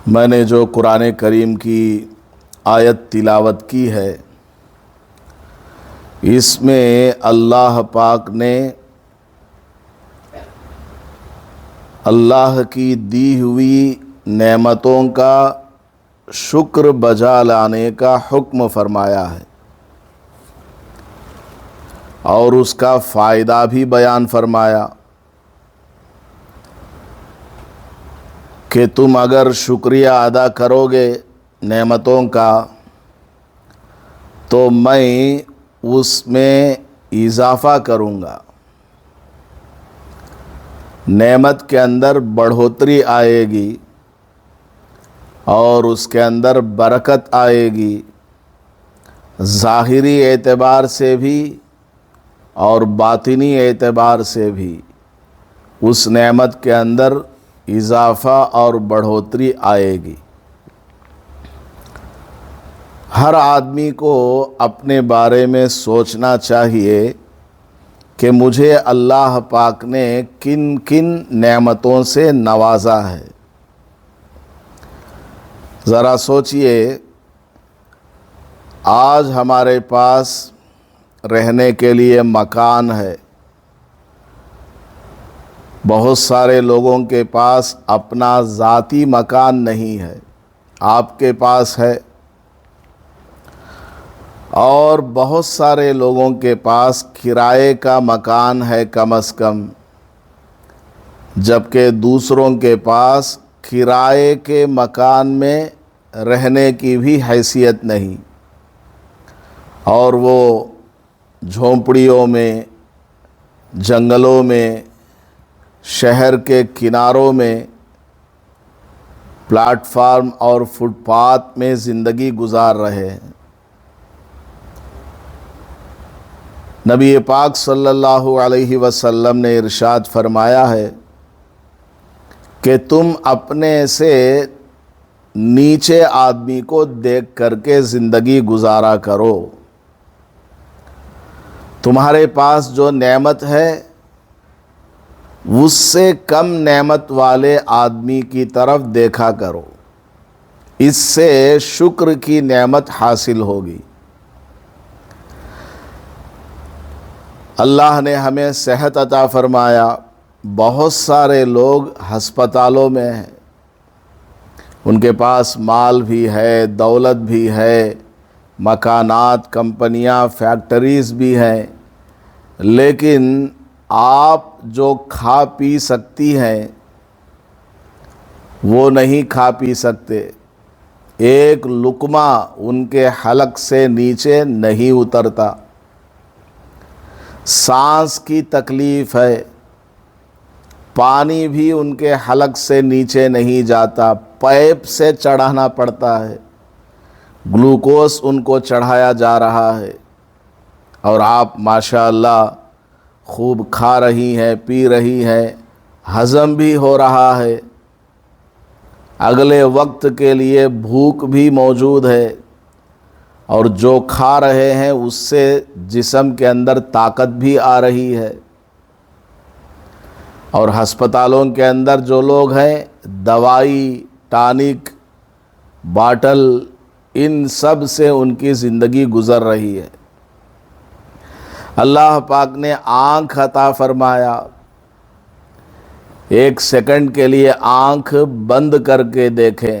میں نے جو قرآن کریم کی آیت تلاوت کی ہے اس میں اللہ پاک نے اللہ کی دی ہوئی نعمتوں کا شکر بجا لانے کا حکم فرمایا ہے اور اس کا فائدہ بھی بیان فرمایا کہ تم اگر شکریہ ادا کرو گے نعمتوں کا تو میں اس میں اضافہ کروں گا، نعمت کے اندر بڑھوتری آئے گی اور اس کے اندر برکت آئے گی، ظاہری اعتبار سے بھی اور باطنی اعتبار سے بھی اس نعمت کے اندر اضافہ اور بڑھوتری آئے گی۔ ہر آدمی کو اپنے بارے میں سوچنا چاہیے کہ مجھے اللہ پاک نے کن کن نعمتوں سے نوازا ہے۔ ذرا سوچئے، آج ہمارے پاس رہنے کے لیے مکان ہے، بہت سارے لوگوں کے پاس اپنا ذاتی مکان نہیں ہے، آپ کے پاس ہے، اور بہت سارے لوگوں کے پاس کرائے کا مکان ہے کم از کم، جبکہ دوسروں کے پاس کرائے کے مکان میں رہنے کی بھی حیثیت نہیں، اور وہ جھونپڑیوں میں، جنگلوں میں، شہر کے کناروں میں، پلیٹ فارم اور فٹ پاتھ میں زندگی گزار رہے ہیں۔ نبی پاک صلی اللہ علیہ وسلم نے ارشاد فرمایا ہے کہ تم اپنے سے نیچے آدمی کو دیکھ کر کے زندگی گزارا کرو، تمہارے پاس جو نعمت ہے اس سے کم نعمت والے آدمی کی طرف دیکھا کرو، اس سے شکر کی نعمت حاصل ہوگی۔ اللہ نے ہمیں صحت عطا فرمایا، بہت سارے لوگ ہسپتالوں میں ہیں، ان کے پاس مال بھی ہے، دولت بھی ہے، مکانات، کمپنیاں، فیکٹریز بھی ہیں، لیکن آپ جو کھا پی سکتی ہیں وہ نہیں کھا پی سکتے، ایک لقمہ ان کے حلق سے نیچے نہیں اترتا، سانس کی تکلیف ہے، پانی بھی ان کے حلق سے نیچے نہیں جاتا، پائپ سے چڑھانا پڑتا ہے، گلوکوز ان کو چڑھایا جا رہا ہے، اور آپ ماشاءاللہ خوب کھا رہی ہیں، پی رہی ہیں، ہضم بھی ہو رہا ہے، اگلے وقت کے لیے بھوک بھی موجود ہے، اور جو کھا رہے ہیں اس سے جسم کے اندر طاقت بھی آ رہی ہے۔ اور ہسپتالوں کے اندر جو لوگ ہیں، دوائی، ٹانک، باٹل، ان سب سے ان کی زندگی گزر رہی ہے۔ اللہ پاک نے آنکھ عطا فرمایا، ایک سیکنڈ کے لیے آنکھ بند کر کے دیکھیں،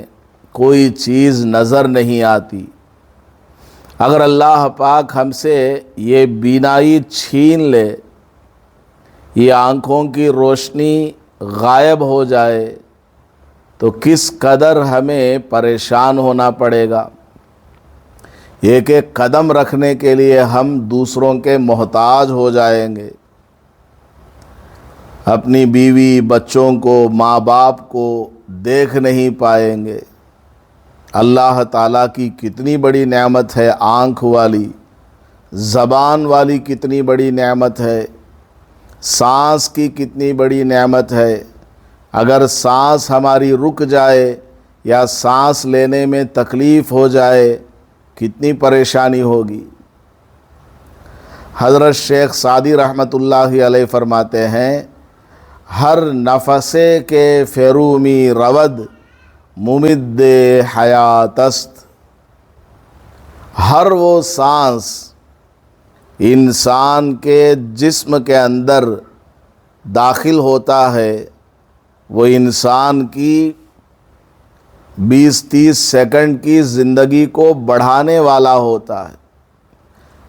کوئی چیز نظر نہیں آتی۔ اگر اللہ پاک ہم سے یہ بینائی چھین لے، یہ آنکھوں کی روشنی غائب ہو جائے تو کس قدر ہمیں پریشان ہونا پڑے گا۔ ایک ایک قدم رکھنے کے لیے ہم دوسروں کے محتاج ہو جائیں گے، اپنی بیوی، بچوں کو، ماں باپ کو دیکھ نہیں پائیں گے۔ اللہ تعالیٰ کی کتنی بڑی نعمت ہے آنکھ والی، زبان والی کتنی بڑی نعمت ہے، سانس کی کتنی بڑی نعمت ہے۔ اگر سانس ہماری رک جائے یا سانس لینے میں تکلیف ہو جائے کتنی پریشانی ہوگی۔ حضرت شیخ سعدی رحمۃ اللہ علیہ فرماتے ہیں، ہر نفسے کے فیرومی رود ممد حیات است، ہر وہ سانس انسان کے جسم کے اندر داخل ہوتا ہے وہ انسان کی 20-30 سیکنڈ کی زندگی کو بڑھانے والا ہوتا ہے۔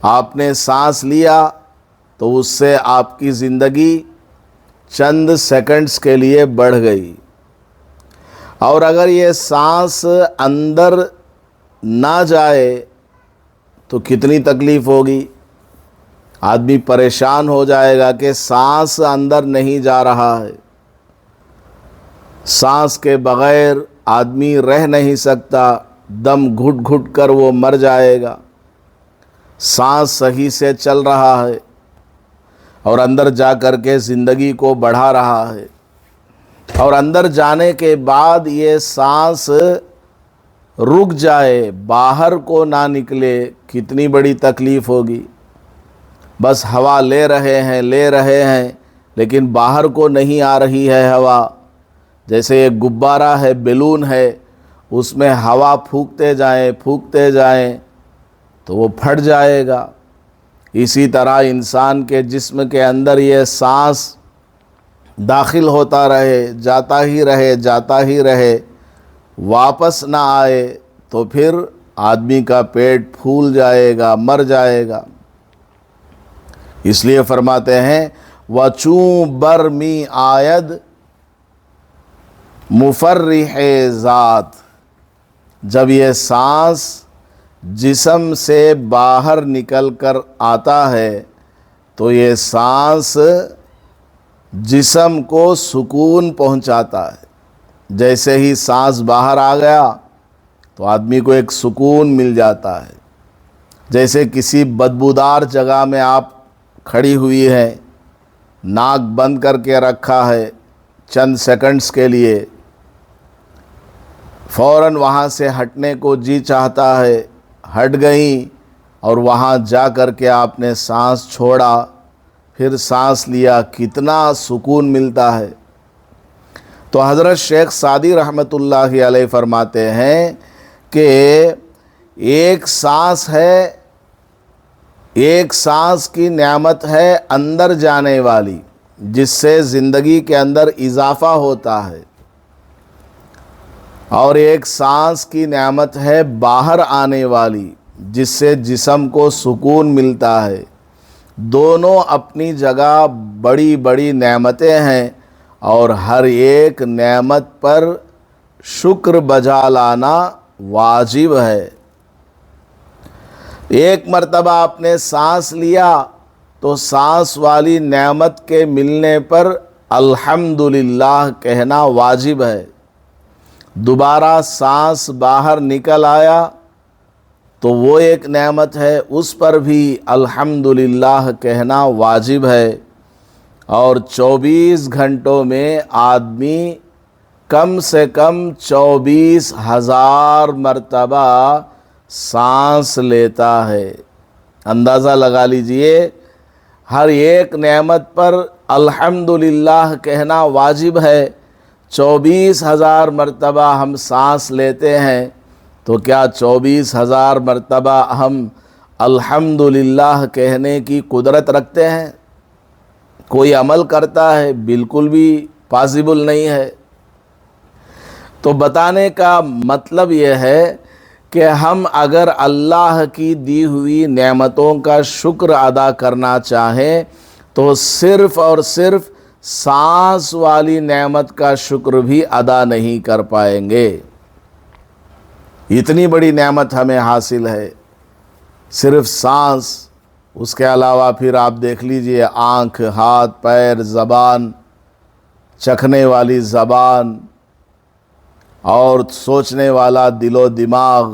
آپ نے سانس لیا تو اس سے آپ کی زندگی چند سیکنڈز کے لیے بڑھ گئی، اور اگر یہ سانس اندر نہ جائے تو کتنی تکلیف ہوگی۔ آدمی پریشان ہو جائے گا کہ سانس اندر نہیں جا رہا ہے، سانس کے بغیر آدمی رہ نہیں سکتا، دم گھٹ گھٹ کر وہ مر جائے گا۔ سانس صحیح سے چل رہا ہے اور اندر جا کر کے زندگی کو بڑھا رہا ہے، اور اندر جانے کے بعد یہ سانس رک جائے، باہر کو نہ نکلے، کتنی بڑی تکلیف ہوگی۔ بس ہوا لے رہے ہیں لیکن باہر کو نہیں آ رہی ہے ہوا۔ جیسے ایک غبارہ ہے، بیلون ہے، اس میں ہوا پھونکتے جائیں تو وہ پھٹ جائے گا۔ اسی طرح انسان کے جسم کے اندر یہ سانس داخل ہوتا رہے، جاتا ہی رہے، واپس نہ آئے تو پھر آدمی کا پیٹ پھول جائے گا، مر جائے گا۔ اس لیے فرماتے ہیں وَچوں بر می آید مفرح ذات، جب یہ سانس جسم سے باہر نکل کر آتا ہے تو یہ سانس جسم کو سکون پہنچاتا ہے۔ جیسے ہی سانس باہر آ گیا تو آدمی کو ایک سکون مل جاتا ہے۔ جیسے کسی بدبودار جگہ میں آپ کھڑی ہوئی ہیں، ناک بند کر کے رکھا ہے چند سیکنڈز کے لیے، فوراً وہاں سے ہٹنے کو جی چاہتا ہے، ہٹ گئیں، اور وہاں جا کر کے آپ نے سانس چھوڑا، پھر سانس لیا، کتنا سکون ملتا ہے۔ تو حضرت شیخ سعدی رحمۃ اللہ علیہ فرماتے ہیں کہ ایک سانس ہے، ایک سانس کی نعمت ہے اندر جانے والی، جس سے زندگی کے اندر اضافہ ہوتا ہے، اور ایک سانس کی نعمت ہے باہر آنے والی، جس سے جسم کو سکون ملتا ہے۔ دونوں اپنی جگہ بڑی بڑی نعمتیں ہیں، اور ہر ایک نعمت پر شکر بجا لانا واجب ہے۔ ایک مرتبہ آپ نے سانس لیا تو سانس والی نعمت کے ملنے پر الحمدللہ کہنا واجب ہے۔ دوبارہ سانس باہر نکل آیا تو وہ ایک نعمت ہے، اس پر بھی الحمدللہ کہنا واجب ہے۔ اور 24 گھنٹوں میں آدمی کم سے کم 24,000 مرتبہ سانس لیتا ہے۔ اندازہ لگا لیجئے، ہر ایک نعمت پر الحمدللہ کہنا واجب ہے۔ 24,000 مرتبہ ہم سانس لیتے ہیں، تو کیا 24,000 مرتبہ ہم الحمدللہ کہنے کی قدرت رکھتے ہیں؟ کوئی عمل کرتا ہے؟ بالکل بھی پاسبل نہیں ہے۔ تو بتانے کا مطلب یہ ہے کہ ہم اگر اللہ کی دی ہوئی نعمتوں کا شکر ادا کرنا چاہیں تو صرف اور صرف سانس والی نعمت کا شکر بھی ادا نہیں کر پائیں گے۔ اتنی بڑی نعمت ہمیں حاصل ہے، صرف سانس۔ اس کے علاوہ پھر آپ دیکھ لیجئے، آنکھ، ہاتھ، پیر، زبان، چکھنے والی زبان، اور سوچنے والا دل و دماغ،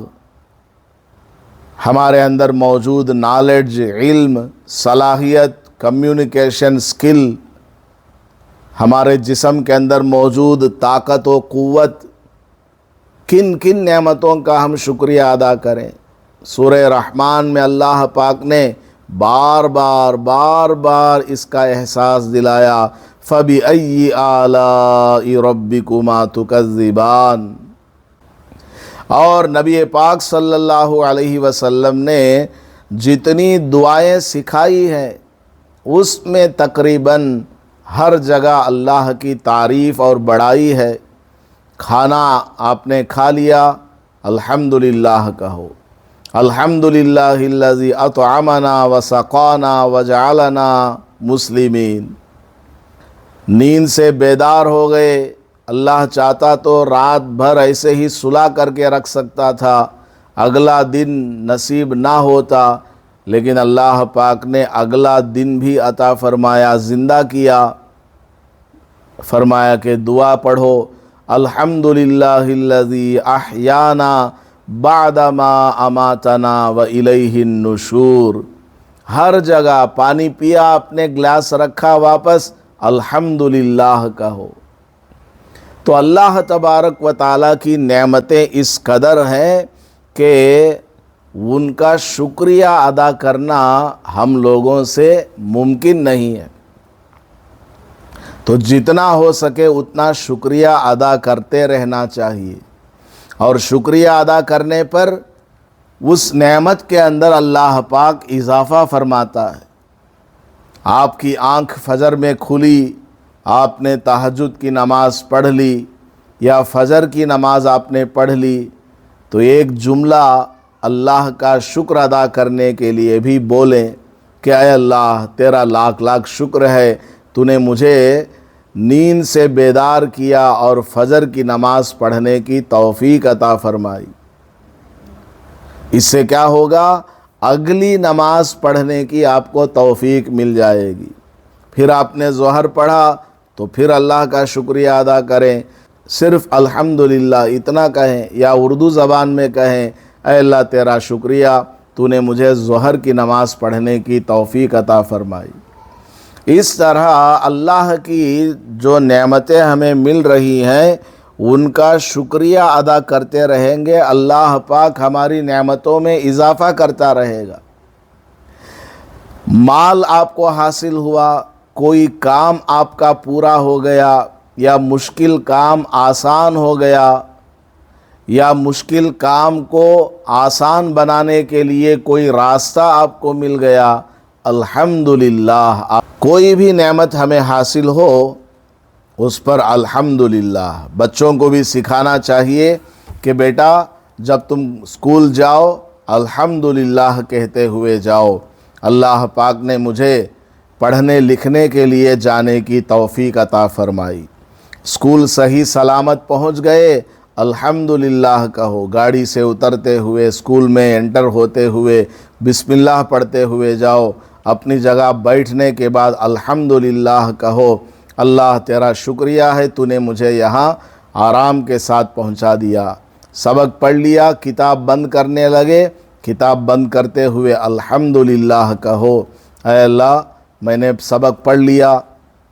ہمارے اندر موجود نالج، علم، صلاحیت، کمیونیکیشن سکل، ہمارے جسم کے اندر موجود طاقت و قوت، کن کن نعمتوں کا ہم شکریہ ادا کریں۔ سورہ رحمان میں اللہ پاک نے بار بار اس کا احساس دلایا، فَبِأَيِّ آلَاءِ رَبِّكُمَا تُكَذِّبَانِ۔ اور نبی پاک صلی اللہ علیہ وسلم نے جتنی دعائیں سکھائی ہیں اس میں تقریباً ہر جگہ اللہ کی تعریف اور بڑائی ہے۔ کھانا آپ نے کھا لیا، الحمدللہ کہو، الحمدللہ الذی اطعمنا وسقانا وجعلنا مسلمین۔ نیند سے بیدار ہو گئے، اللہ چاہتا تو رات بھر ایسے ہی سلا کر کے رکھ سکتا تھا، اگلا دن نصیب نہ ہوتا، لیکن اللہ پاک نے اگلا دن بھی عطا فرمایا، زندہ کیا۔ فرمایا کہ دعا پڑھو، الحمدللہ الذی احیانا بعد ما اماتنا والیہ النشور۔ ہر جگہ پانی پیا، اپنے گلاس رکھا واپس، الحمدللہ کہو۔ تو اللہ تبارک و تعالیٰ کی نعمتیں اس قدر ہیں کہ ان کا شکریہ ادا کرنا ہم لوگوں سے ممکن نہیں ہے۔ تو جتنا ہو سکے اتنا شکریہ ادا کرتے رہنا چاہیے، اور شکریہ ادا کرنے پر اس نعمت کے اندر اللہ پاک اضافہ فرماتا ہے۔ آپ کی آنکھ فجر میں کھلی، آپ نے تہجد کی نماز پڑھ لی یا فجر کی نماز آپ نے پڑھ لی، تو ایک جملہ اللہ کا شکر ادا کرنے کے لیے بھی بولیں کہ اے اللہ تیرا لاکھ لاکھ شکر ہے، تو نے مجھے نیند سے بیدار کیا اور فجر کی نماز پڑھنے کی توفیق عطا فرمائی۔ اس سے کیا ہوگا؟ اگلی نماز پڑھنے کی آپ کو توفیق مل جائے گی۔ پھر آپ نے ظہر پڑھا تو پھر اللہ کا شکریہ ادا کریں، صرف الحمدللہ اتنا کہیں، یا اردو زبان میں کہیں اے اللہ تیرا شکریہ، تو نے مجھے ظہر کی نماز پڑھنے کی توفیق عطا فرمائی۔ اس طرح اللہ کی جو نعمتیں ہمیں مل رہی ہیں ان کا شکریہ ادا کرتے رہیں گے، اللہ پاک ہماری نعمتوں میں اضافہ کرتا رہے گا۔ مال آپ کو حاصل ہوا، کوئی کام آپ کا پورا ہو گیا، یا مشکل کام آسان ہو گیا، یا مشکل کام کو آسان بنانے کے لیے کوئی راستہ آپ کو مل گیا، الحمدللہ۔ کوئی بھی نعمت ہمیں حاصل ہو اس پر الحمدللہ۔ بچوں کو بھی سکھانا چاہیے کہ بیٹا جب تم اسکول جاؤ الحمدللہ کہتے ہوئے جاؤ، اللہ پاک نے مجھے پڑھنے لکھنے کے لیے جانے کی توفیق عطا فرمائی۔ اسکول صحیح سلامت پہنچ گئے، الحمدللہ کہو۔ گاڑی سے اترتے ہوئے، اسکول میں انٹر ہوتے ہوئے بسم اللہ پڑھتے ہوئے جاؤ، اپنی جگہ بیٹھنے کے بعد الحمدللہ کہو، اللہ تیرا شکریہ ہے، تو نے مجھے یہاں آرام کے ساتھ پہنچا دیا۔ سبق پڑھ لیا، کتاب بند کرنے لگے، کتاب بند کرتے ہوئے الحمدللہ کہو، اے اللہ میں نے سبق پڑھ لیا،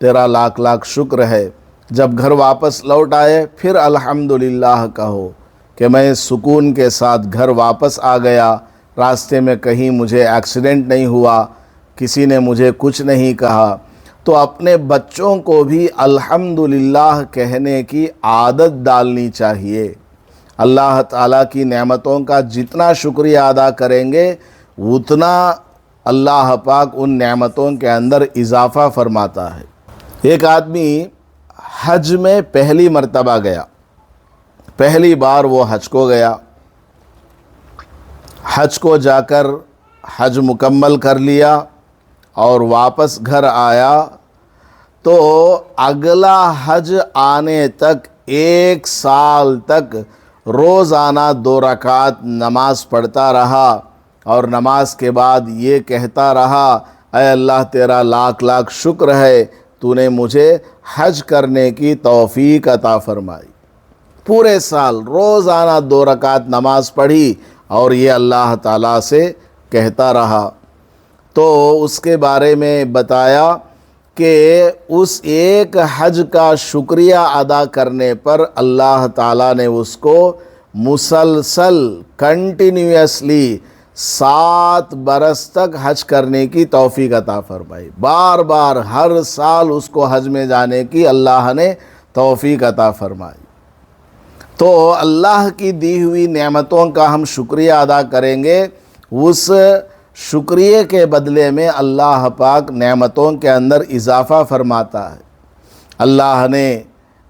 تیرا لاکھ لاکھ شکر ہے۔ جب گھر واپس لوٹ آئے پھر الحمدللہ کہو کہ میں سکون کے ساتھ گھر واپس آ گیا، راستے میں کہیں مجھے ایکسیڈنٹ نہیں ہوا، کسی نے مجھے کچھ نہیں کہا۔ تو اپنے بچوں کو بھی الحمدللہ کہنے کی عادت ڈالنی چاہیے۔ اللہ تعالیٰ کی نعمتوں کا جتنا شکریہ ادا کریں گے اتنا اللہ پاک ان نعمتوں کے اندر اضافہ فرماتا ہے۔ ایک آدمی حج میں پہلی مرتبہ گیا، پہلی بار وہ حج کو گیا، حج کو جا کر حج مکمل کر لیا اور واپس گھر آیا، تو اگلا حج آنے تک 1 سال تک روزانہ 2 رکعت نماز پڑھتا رہا، اور نماز کے بعد یہ کہتا رہا، اے اللہ تیرا لاکھ لاکھ شکر ہے، تو نے مجھے حج کرنے کی توفیق عطا فرمائی۔ پورے سال روزانہ 2 رکعت نماز پڑھی اور یہ اللہ تعالیٰ سے کہتا رہا۔ تو اس کے بارے میں بتایا کہ اس ایک حج کا شکریہ ادا کرنے پر اللہ تعالیٰ نے اس کو مسلسل کنٹینیوسلی 7 برس تک حج کرنے کی توفیق عطا فرمائی۔ بار بار ہر سال اس کو حج میں جانے کی اللہ نے توفیق عطا فرمائی۔ تو اللہ کی دی ہوئی نعمتوں کا ہم شکریہ ادا کریں گے، اس شکریہ کے بدلے میں اللہ پاک نعمتوں کے اندر اضافہ فرماتا ہے۔ اللہ نے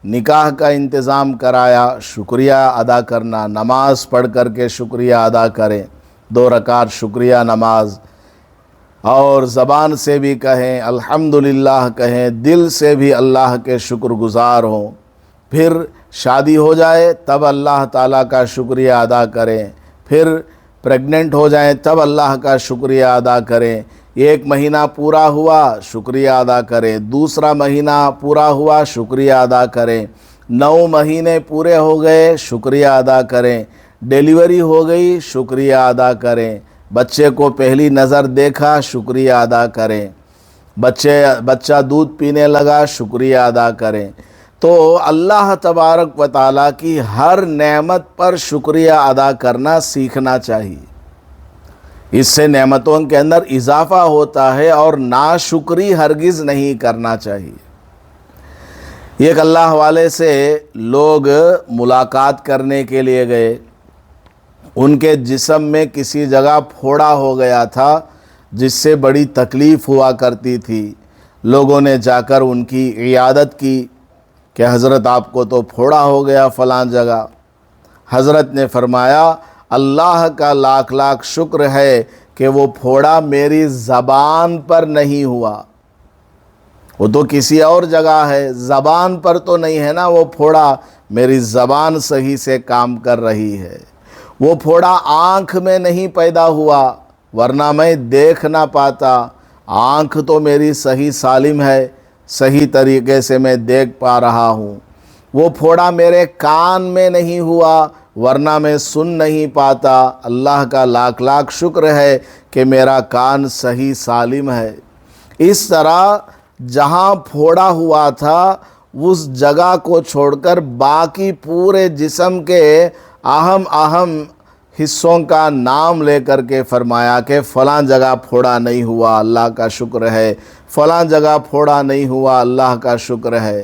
نکاح کا انتظام کرایا، شکریہ ادا کرنا، نماز پڑھ کر کے شکریہ ادا کریں، 2 رکعت شکریہ نماز، اور زبان سے بھی کہیں الحمدللہ کہیں، دل سے بھی اللہ کے شکر گزار ہوں۔ پھر شادی ہو جائے تب اللہ تعالیٰ کا شکریہ ادا کریں، پھر پریگننٹ ہو جائیں تب اللہ کا شکریہ ادا کریں، 1 مہینہ پورا ہوا شکریہ ادا کریں، دوسرا مہینہ پورا ہوا شکریہ ادا کریں، 9 مہینے پورے ہو گئے شکریہ ادا کریں، ڈیلیوری ہو گئی شکریہ ادا کریں، بچے کو پہلی نظر دیکھا شکریہ ادا کریں، بچہ دودھ پینے لگا شکریہ ادا کریں۔ تو اللہ تبارک و تعالیٰ کی ہر نعمت پر شکریہ ادا کرنا سیکھنا چاہیے، اس سے نعمتوں کے اندر اضافہ ہوتا ہے، اور ناشکری ہرگز نہیں کرنا چاہیے۔ ایک اللہ والے سے لوگ ملاقات کرنے کے لیے گئے، ان کے جسم میں کسی جگہ پھوڑا ہو گیا تھا جس سے بڑی تکلیف ہوا کرتی تھی۔ لوگوں نے جا کر ان کی عیادت کی کہ حضرت آپ کو تو پھوڑا ہو گیا فلاں جگہ۔ حضرت نے فرمایا اللہ کا لاکھ لاکھ شکر ہے کہ وہ پھوڑا میری زبان پر نہیں ہوا، وہ تو کسی اور جگہ ہے، زبان پر تو نہیں ہے نا وہ پھوڑا، میری زبان صحیح سے کام کر رہی ہے۔ وہ پھوڑا آنکھ میں نہیں پیدا ہوا ورنہ میں دیکھ نہ پاتا، آنکھ تو میری صحیح سالم ہے، صحیح طریقے سے میں دیکھ پا رہا ہوں۔ وہ پھوڑا میرے کان میں نہیں ہوا ورنہ میں سن نہیں پاتا، اللہ کا لاکھ لاکھ شکر ہے کہ میرا کان صحیح سالم ہے۔ اس طرح جہاں پھوڑا ہوا تھا اس جگہ کو چھوڑ کر باقی پورے جسم کے اہم حصوں کا نام لے کر کے فرمایا کہ فلاں جگہ پھوڑا نہیں ہوا، اللہ کا شکر ہے، فلاں جگہ پھوڑا نہیں ہوا، اللہ کا شکر ہے۔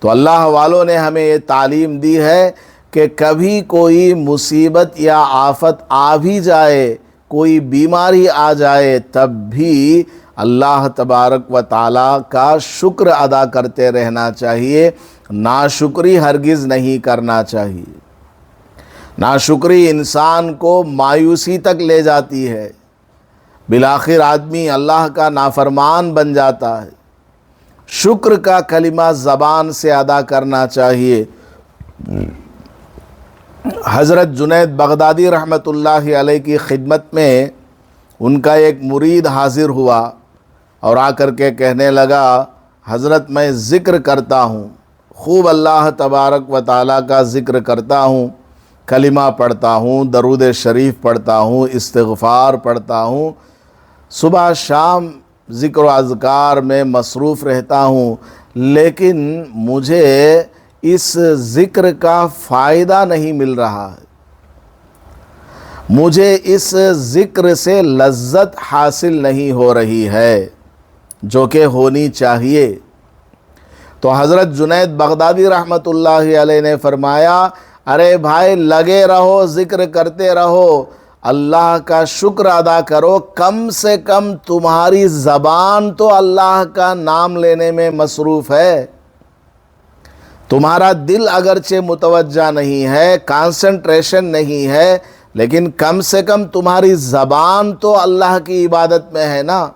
تو اللہ والوں نے ہمیں یہ تعلیم دی ہے کہ کبھی کوئی مصیبت یا آفت آ بھی جائے، کوئی بیماری آ جائے، تب بھی اللہ تبارک و تعالیٰ کا شکر ادا کرتے رہنا چاہیے، ناشکری ہرگز نہیں کرنا چاہیے۔ ناشکری انسان کو مایوسی تک لے جاتی ہے، بالآخر آدمی اللہ کا نافرمان بن جاتا ہے۔ شکر کا کلمہ زبان سے ادا کرنا چاہیے۔ حضرت جنید بغدادی رحمۃ اللہ علیہ کی خدمت میں ان کا ایک مرید حاضر ہوا اور آ کر کے کہنے لگا حضرت میں ذکر کرتا ہوں، خوب اللہ تبارک و تعالیٰ کا ذکر کرتا ہوں، کلمہ پڑھتا ہوں، درود شریف پڑھتا ہوں، استغفار پڑھتا ہوں، صبح شام ذکر و اذکار میں مصروف رہتا ہوں، لیکن مجھے اس ذکر کا فائدہ نہیں مل رہا ہے، مجھے اس ذکر سے لذت حاصل نہیں ہو رہی ہے جو کہ ہونی چاہیے۔ تو حضرت جنید بغدادی رحمۃ اللہ علیہ نے فرمایا ارے بھائی لگے رہو، ذکر کرتے رہو، اللہ کا شکر ادا کرو، کم سے کم تمہاری زبان تو اللہ کا نام لینے میں مصروف ہے، تمہارا دل اگرچہ متوجہ نہیں ہے، کانسنٹریشن نہیں ہے، لیکن کم سے کم تمہاری زبان تو اللہ کی عبادت میں ہے نا۔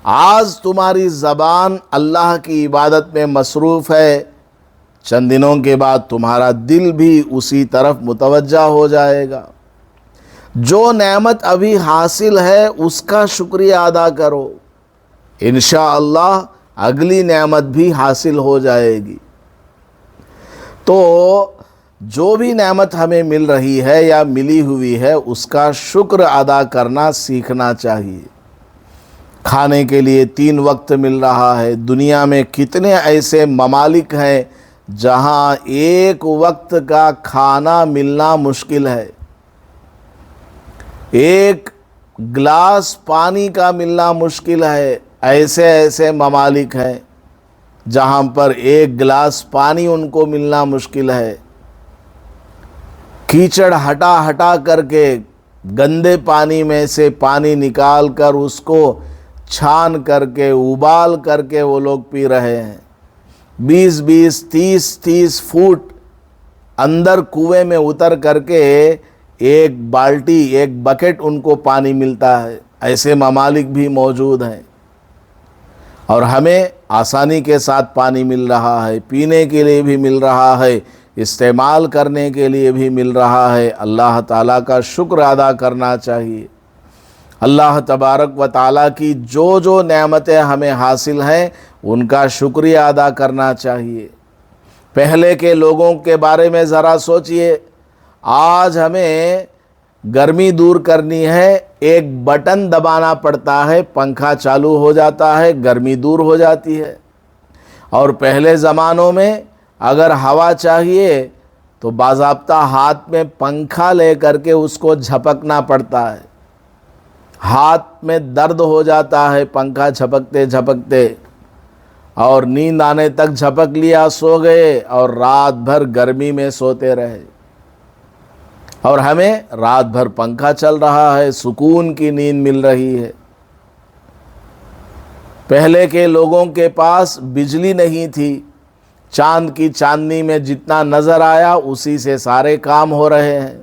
آج تمہاری زبان اللہ کی عبادت میں مصروف ہے، چند دنوں کے بعد تمہارا دل بھی اسی طرف متوجہ ہو جائے گا۔ جو نعمت ابھی حاصل ہے اس کا شکریہ ادا کرو، انشاءاللہ اگلی نعمت بھی حاصل ہو جائے گی۔ تو جو بھی نعمت ہمیں مل رہی ہے یا ملی ہوئی ہے اس کا شکر ادا کرنا سیکھنا چاہیے۔ کھانے کے لیے 3 وقت مل رہا ہے، دنیا میں کتنے ایسے ممالک ہیں جہاں 1 وقت کا کھانا ملنا مشکل ہے، 1 گلاس پانی کا ملنا مشکل ہے، ایسے ممالک ہیں۔ جہاں پر ایک گلاس پانی ان کو ملنا مشکل ہے، کیچڑ ہٹا ہٹا کر کے گندے پانی میں سے پانی نکال کر اس کو چھان کر کے ابال کر کے وہ لوگ پی رہے ہیں۔ 20 30 فٹ اندر کنویں میں اتر کر کے ایک بالٹی ایک بکٹ ان کو پانی ملتا ہے۔ ایسے ممالک بھی موجود ہیں، اور ہمیں آسانی کے ساتھ پانی مل رہا ہے، پینے کے لیے بھی مل رہا ہے، استعمال کرنے کے لیے بھی مل رہا ہے۔ اللہ تعالیٰ کا شکر ادا کرنا چاہیے۔ اللہ تبارک و تعالیٰ کی جو جو نعمتیں ہمیں حاصل ہیں ان کا شکریہ ادا کرنا چاہیے۔ پہلے کے لوگوں کے بارے میں ذرا سوچئے، آج ہمیں گرمی دور کرنی ہے، ایک بٹن دبانا پڑتا ہے، پنکھا چالو ہو جاتا ہے، گرمی دور ہو جاتی ہے۔ اور پہلے زمانوں میں اگر ہوا چاہیے تو باضابطہ ہاتھ میں پنکھا لے کر کے اس کو جھپکنا پڑتا ہے، ہاتھ میں درد ہو جاتا ہے پنکھا جھپکتے جھپکتے، اور نیند آنے تک جھپک لیا، سو گئے، اور رات بھر گرمی میں سوتے رہے۔ اور ہمیں رات بھر پنکھا چل رہا ہے، سکون کی نیند مل رہی ہے۔ پہلے کے لوگوں کے پاس بجلی نہیں تھی، چاند کی چاندنی میں جتنا نظر آیا اسی سے سارے کام ہو رہے ہیں۔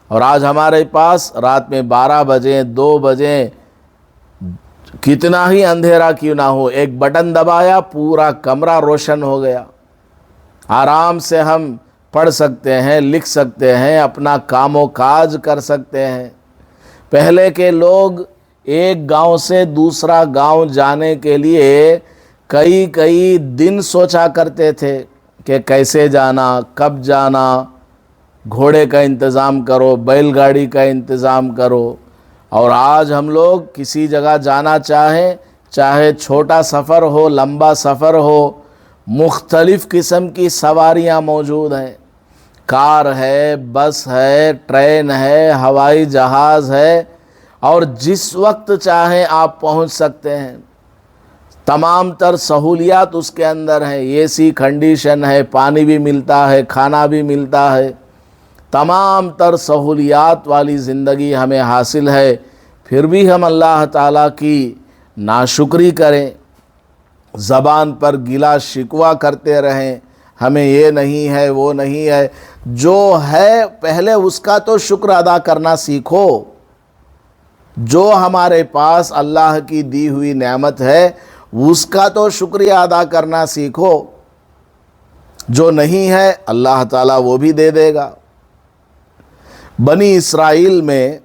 اور آج ہمارے پاس رات میں 12 بجے 2 بجے کتنا ہی اندھیرا کیوں نہ ہو، ایک بٹن دبایا پورا کمرہ روشن ہو گیا، آرام سے ہم پڑھ سکتے ہیں، لکھ سکتے ہیں، اپنا کام و کاج کر سکتے ہیں۔ پہلے کے لوگ ایک گاؤں سے دوسرا گاؤں جانے کے لیے کئی دن سوچا کرتے تھے کہ کیسے جانا، کب جانا، گھوڑے کا انتظام کرو، بیل گاڑی کا انتظام کرو۔ اور آج ہم لوگ کسی جگہ جانا چاہے چھوٹا سفر ہو، لمبا سفر ہو، مختلف قسم کی سواریاں موجود ہیں، کار ہے، بس ہے، ٹرین ہے، ہوائی جہاز ہے، اور جس وقت چاہیں آپ پہنچ سکتے ہیں۔ تمام تر سہولیات اس کے اندر ہیں، اے سی کنڈیشن ہے، پانی بھی ملتا ہے، کھانا بھی ملتا ہے، تمام تر سہولیات والی زندگی ہمیں حاصل ہے، پھر بھی ہم اللہ تعالیٰ کی ناشکری کریں، زبان پر گلا شکوہ کرتے رہیں، ہمیں یہ نہیں ہے، وہ نہیں ہے۔ جو ہے پہلے اس کا تو شکر ادا کرنا سیکھو۔ جو ہمارے پاس اللہ کی دی ہوئی نعمت ہے اس کا تو شکریہ ادا کرنا سیکھو۔ جو نہیں ہے اللہ تعالیٰ وہ بھی دے دے گا۔ بنی اسرائیل میں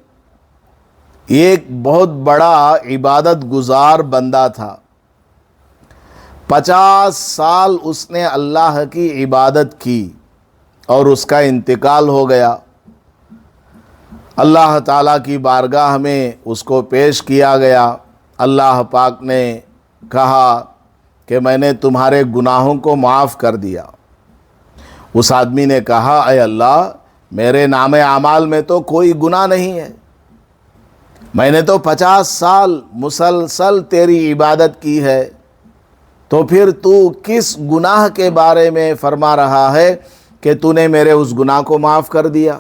ایک بہت بڑا عبادت گزار بندہ تھا، 50 سال اس نے اللہ کی عبادت کی اور اس کا انتقال ہو گیا۔ اللہ تعالیٰ کی بارگاہ میں اس کو پیش کیا گیا۔ اللہ پاک نے کہا کہ میں نے تمہارے گناہوں کو معاف کر دیا۔ اس آدمی نے کہا اے اللہ، میرے نام اعمال میں تو کوئی گناہ نہیں ہے، میں نے تو 50 سال مسلسل تیری عبادت کی ہے، تو پھر تو کس گناہ کے بارے میں فرما رہا ہے کہ تو نے میرے اس گناہ کو معاف کر دیا؟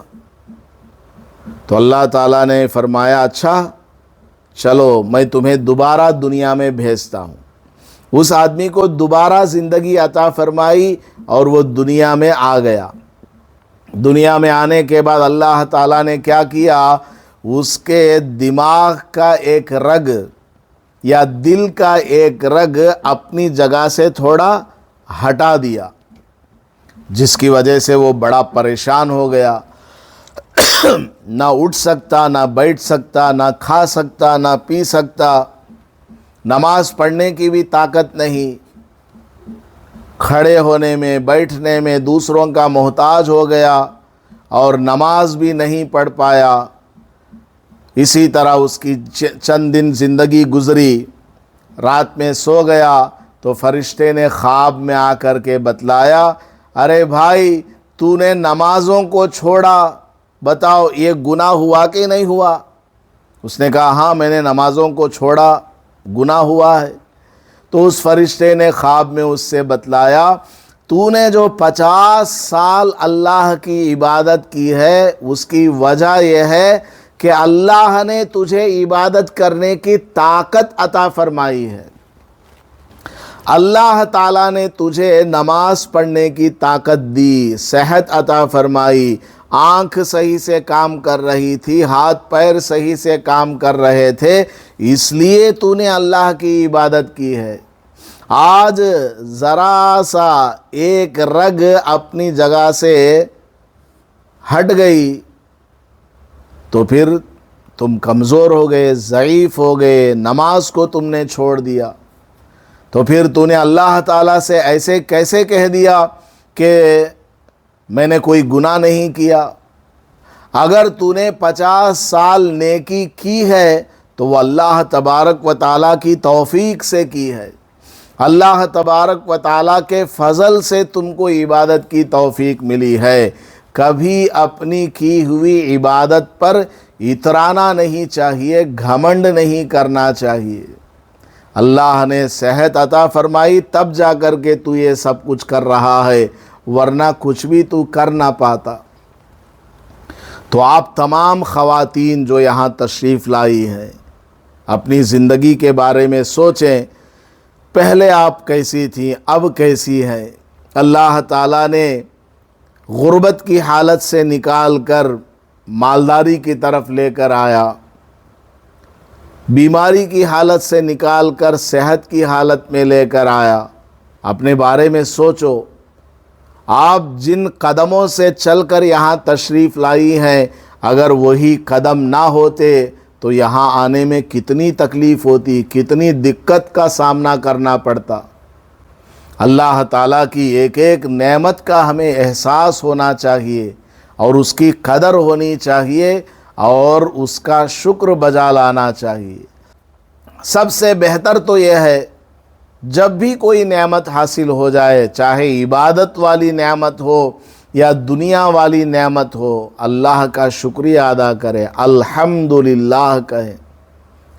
تو اللہ تعالیٰ نے فرمایا اچھا چلو میں تمہیں دوبارہ دنیا میں بھیجتا ہوں۔ اس آدمی کو دوبارہ زندگی عطا فرمائی اور وہ دنیا میں آ گیا۔ دنیا میں آنے کے بعد اللہ تعالیٰ نے کیا کیا، اس کے دماغ کا ایک رگ یا دل کا ایک رگ اپنی جگہ سے تھوڑا ہٹا دیا، جس کی وجہ سے وہ بڑا پریشان ہو گیا، نہ اٹھ سکتا، نہ بیٹھ سکتا، نہ کھا سکتا، نہ پی سکتا، نماز پڑھنے کی بھی طاقت نہیں، کھڑے ہونے میں بیٹھنے میں دوسروں کا محتاج ہو گیا اور نماز بھی نہیں پڑھ پایا۔ اسی طرح اس کی چند دن زندگی گزری، رات میں سو گیا تو فرشتے نے خواب میں آ کر کے بتلایا، ارے بھائی تو نے نمازوں کو چھوڑا، بتاؤ یہ گناہ ہوا کہ نہیں ہوا؟ اس نے کہا ہاں میں نے نمازوں کو چھوڑا، گناہ ہوا ہے۔ تو اس فرشتے نے خواب میں اس سے بتلایا تو نے جو 50 سال اللہ کی عبادت کی ہے اس کی وجہ یہ ہے کہ اللہ نے تجھے عبادت کرنے کی طاقت عطا فرمائی ہے، اللہ تعالیٰ نے تجھے نماز پڑھنے کی طاقت دی، صحت عطا فرمائی، آنکھ صحیح سے کام کر رہی تھی، ہاتھ پیر صحیح سے کام کر رہے تھے، اس لیے تو نے اللہ کی عبادت کی ہے۔ آج ذرا سا ایک رگ اپنی جگہ سے ہٹ گئی تو پھر تم کمزور ہو گئے، ضعیف ہو گئے، نماز کو تم نے چھوڑ دیا، تو پھر تو نے اللہ تعالیٰ سے ایسے کیسے کہہ دیا کہ میں نے کوئی گناہ نہیں کیا؟ اگر تو نے 50 سال نیکی کی ہے تو وہ اللہ تبارک و تعالیٰ کی توفیق سے کی ہے، اللہ تبارک و تعالیٰ کے فضل سے تم کو عبادت کی توفیق ملی ہے۔ کبھی اپنی کی ہوئی عبادت پر اترانا نہیں چاہیے، گھمنڈ نہیں کرنا چاہیے۔ اللہ نے صحت عطا فرمائی تب جا کر کے تو یہ سب کچھ کر رہا ہے، ورنہ کچھ بھی تو کر نہ پاتا۔ تو آپ تمام خواتین جو یہاں تشریف لائی ہیں اپنی زندگی کے بارے میں سوچیں، پہلے آپ کیسی تھیں، اب کیسی ہیں؟ اللہ تعالیٰ نے غربت کی حالت سے نکال کر مالداری کی طرف لے کر آیا، بیماری کی حالت سے نکال کر صحت کی حالت میں لے کر آیا۔ اپنے بارے میں سوچو، آپ جن قدموں سے چل کر یہاں تشریف لائی ہیں، اگر وہی قدم نہ ہوتے تو یہاں آنے میں کتنی تکلیف ہوتی، کتنی دقت کا سامنا کرنا پڑتا۔ اللہ تعالیٰ کی ایک ایک نعمت کا ہمیں احساس ہونا چاہیے اور اس کی قدر ہونی چاہیے اور اس کا شکر بجا لانا چاہیے۔ سب سے بہتر تو یہ ہے جب بھی کوئی نعمت حاصل ہو جائے، چاہے عبادت والی نعمت ہو یا دنیا والی نعمت ہو، اللہ کا شکریہ ادا کرے، الحمدللہ کہیں۔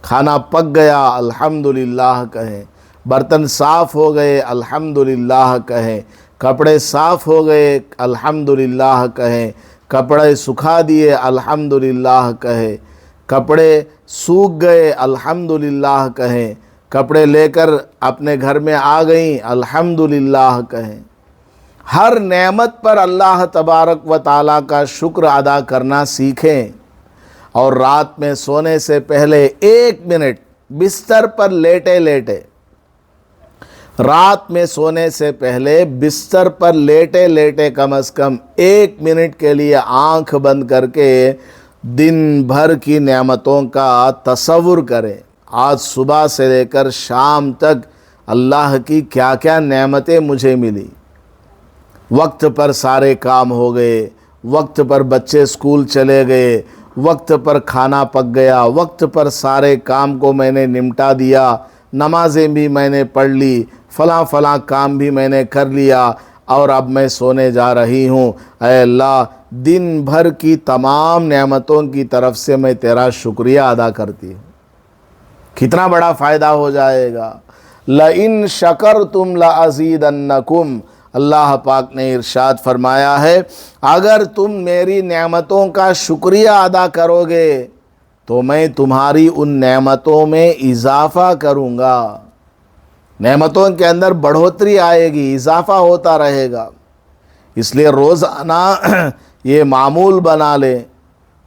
کھانا پک گیا الحمدللہ کہیں، برتن صاف ہو گئے الحمدللہ کہیں، کپڑے صاف ہو گئے الحمدللہ کہیں، کپڑے سکھا دیے الحمدللہ کہیں، کپڑے سوکھ گئے الحمدللہ کہیں، کپڑے لے کر اپنے گھر میں آ گئیں الحمدللہ کہیں۔ ہر نعمت پر اللہ تبارک و تعالیٰ کا شکر ادا کرنا سیکھیں، اور رات میں سونے سے پہلے 1 منٹ بستر پر لیٹے لیٹے، رات میں سونے سے پہلے بستر پر لیٹے لیٹے کم از کم 1 منٹ کے لیے آنکھ بند کر کے دن بھر کی نعمتوں کا تصور کریں۔ آج صبح سے لے کر شام تک اللہ کی کیا کیا نعمتیں مجھے ملی۔ وقت پر سارے کام ہو گئے، وقت پر بچے اسکول چلے گئے، وقت پر کھانا پک گیا، وقت پر سارے کام کو میں نے نمٹا دیا، نمازیں بھی میں نے پڑھ لی، فلاں کام بھی میں نے کر لیا، اور اب میں سونے جا رہی ہوں۔ اے اللہ، دن بھر کی تمام نعمتوں کی طرف سے میں تیرا شکریہ ادا کرتی ہوں۔ کتنا بڑا فائدہ ہو جائے گا۔ لَإِن شَكَرْتُمْ لَأَزِيدَنَّكُمْ، اللہ پاک نے ارشاد فرمایا ہے اگر تم میری نعمتوں کا شکریہ ادا کرو گے تو میں تمہاری ان نعمتوں میں اضافہ کروں گا، نعمتوں کے اندر بڑھوتری آئے گی، اضافہ ہوتا رہے گا۔ اس لیے روزانہ یہ معمول بنا لیں،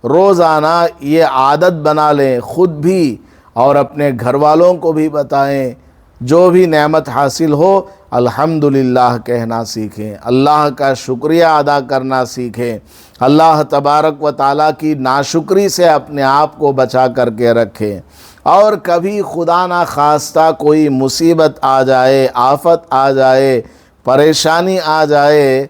روزانہ یہ عادت بنا لیں، خود بھی اور اپنے گھر والوں کو بھی بتائیں۔ جو بھی نعمت حاصل ہو الحمدللہ کہنا سیکھیں، اللہ کا شکریہ ادا کرنا سیکھیں، اللہ تبارک و تعالیٰ کی ناشکری سے اپنے آپ کو بچا کر کے رکھیں، اور کبھی خدا نہ خواستہ کوئی مصیبت آ جائے، آفت آ جائے، پریشانی آ جائے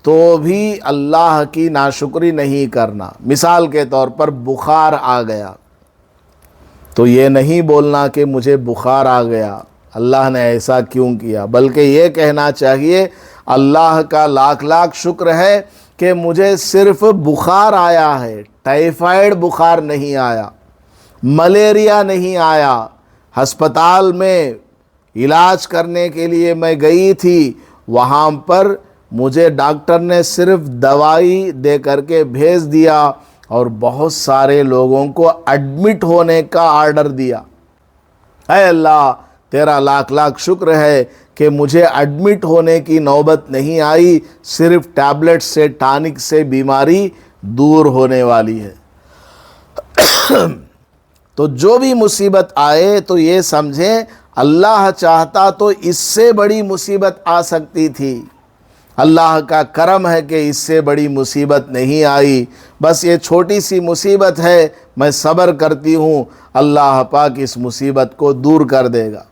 تو بھی اللہ کی ناشکری نہیں کرنا۔ مثال کے طور پر بخار آ گیا تو یہ نہیں بولنا کہ مجھے بخار آ گیا، اللہ نے ایسا کیوں کیا، بلکہ یہ کہنا چاہیے اللہ کا لاکھ لاکھ شکر ہے کہ مجھے صرف بخار آیا ہے، ٹائیفائڈ بخار نہیں آیا، ملیریا نہیں آیا، ہسپتال میں علاج کرنے کے لیے میں گئی تھی، وہاں پر مجھے ڈاکٹر نے صرف دوائی دے کر کے بھیج دیا اور بہت سارے لوگوں کو ایڈمٹ ہونے کا آرڈر دیا۔ اے اللہ تیرا لاکھ لاکھ شکر ہے کہ مجھے ایڈمٹ ہونے کی نوبت نہیں آئی، صرف ٹیبلٹ سے ٹانک سے بیماری دور ہونے والی ہے۔ تو جو بھی مصیبت آئے تو یہ سمجھیں اللہ چاہتا تو اس سے بڑی مصیبت آ سکتی تھی، اللہ کا کرم ہے کہ اس سے بڑی مصیبت نہیں آئی، بس یہ چھوٹی سی مصیبت ہے، میں صبر کرتی ہوں، اللہ پاک اس مصیبت کو دور کر دے گا۔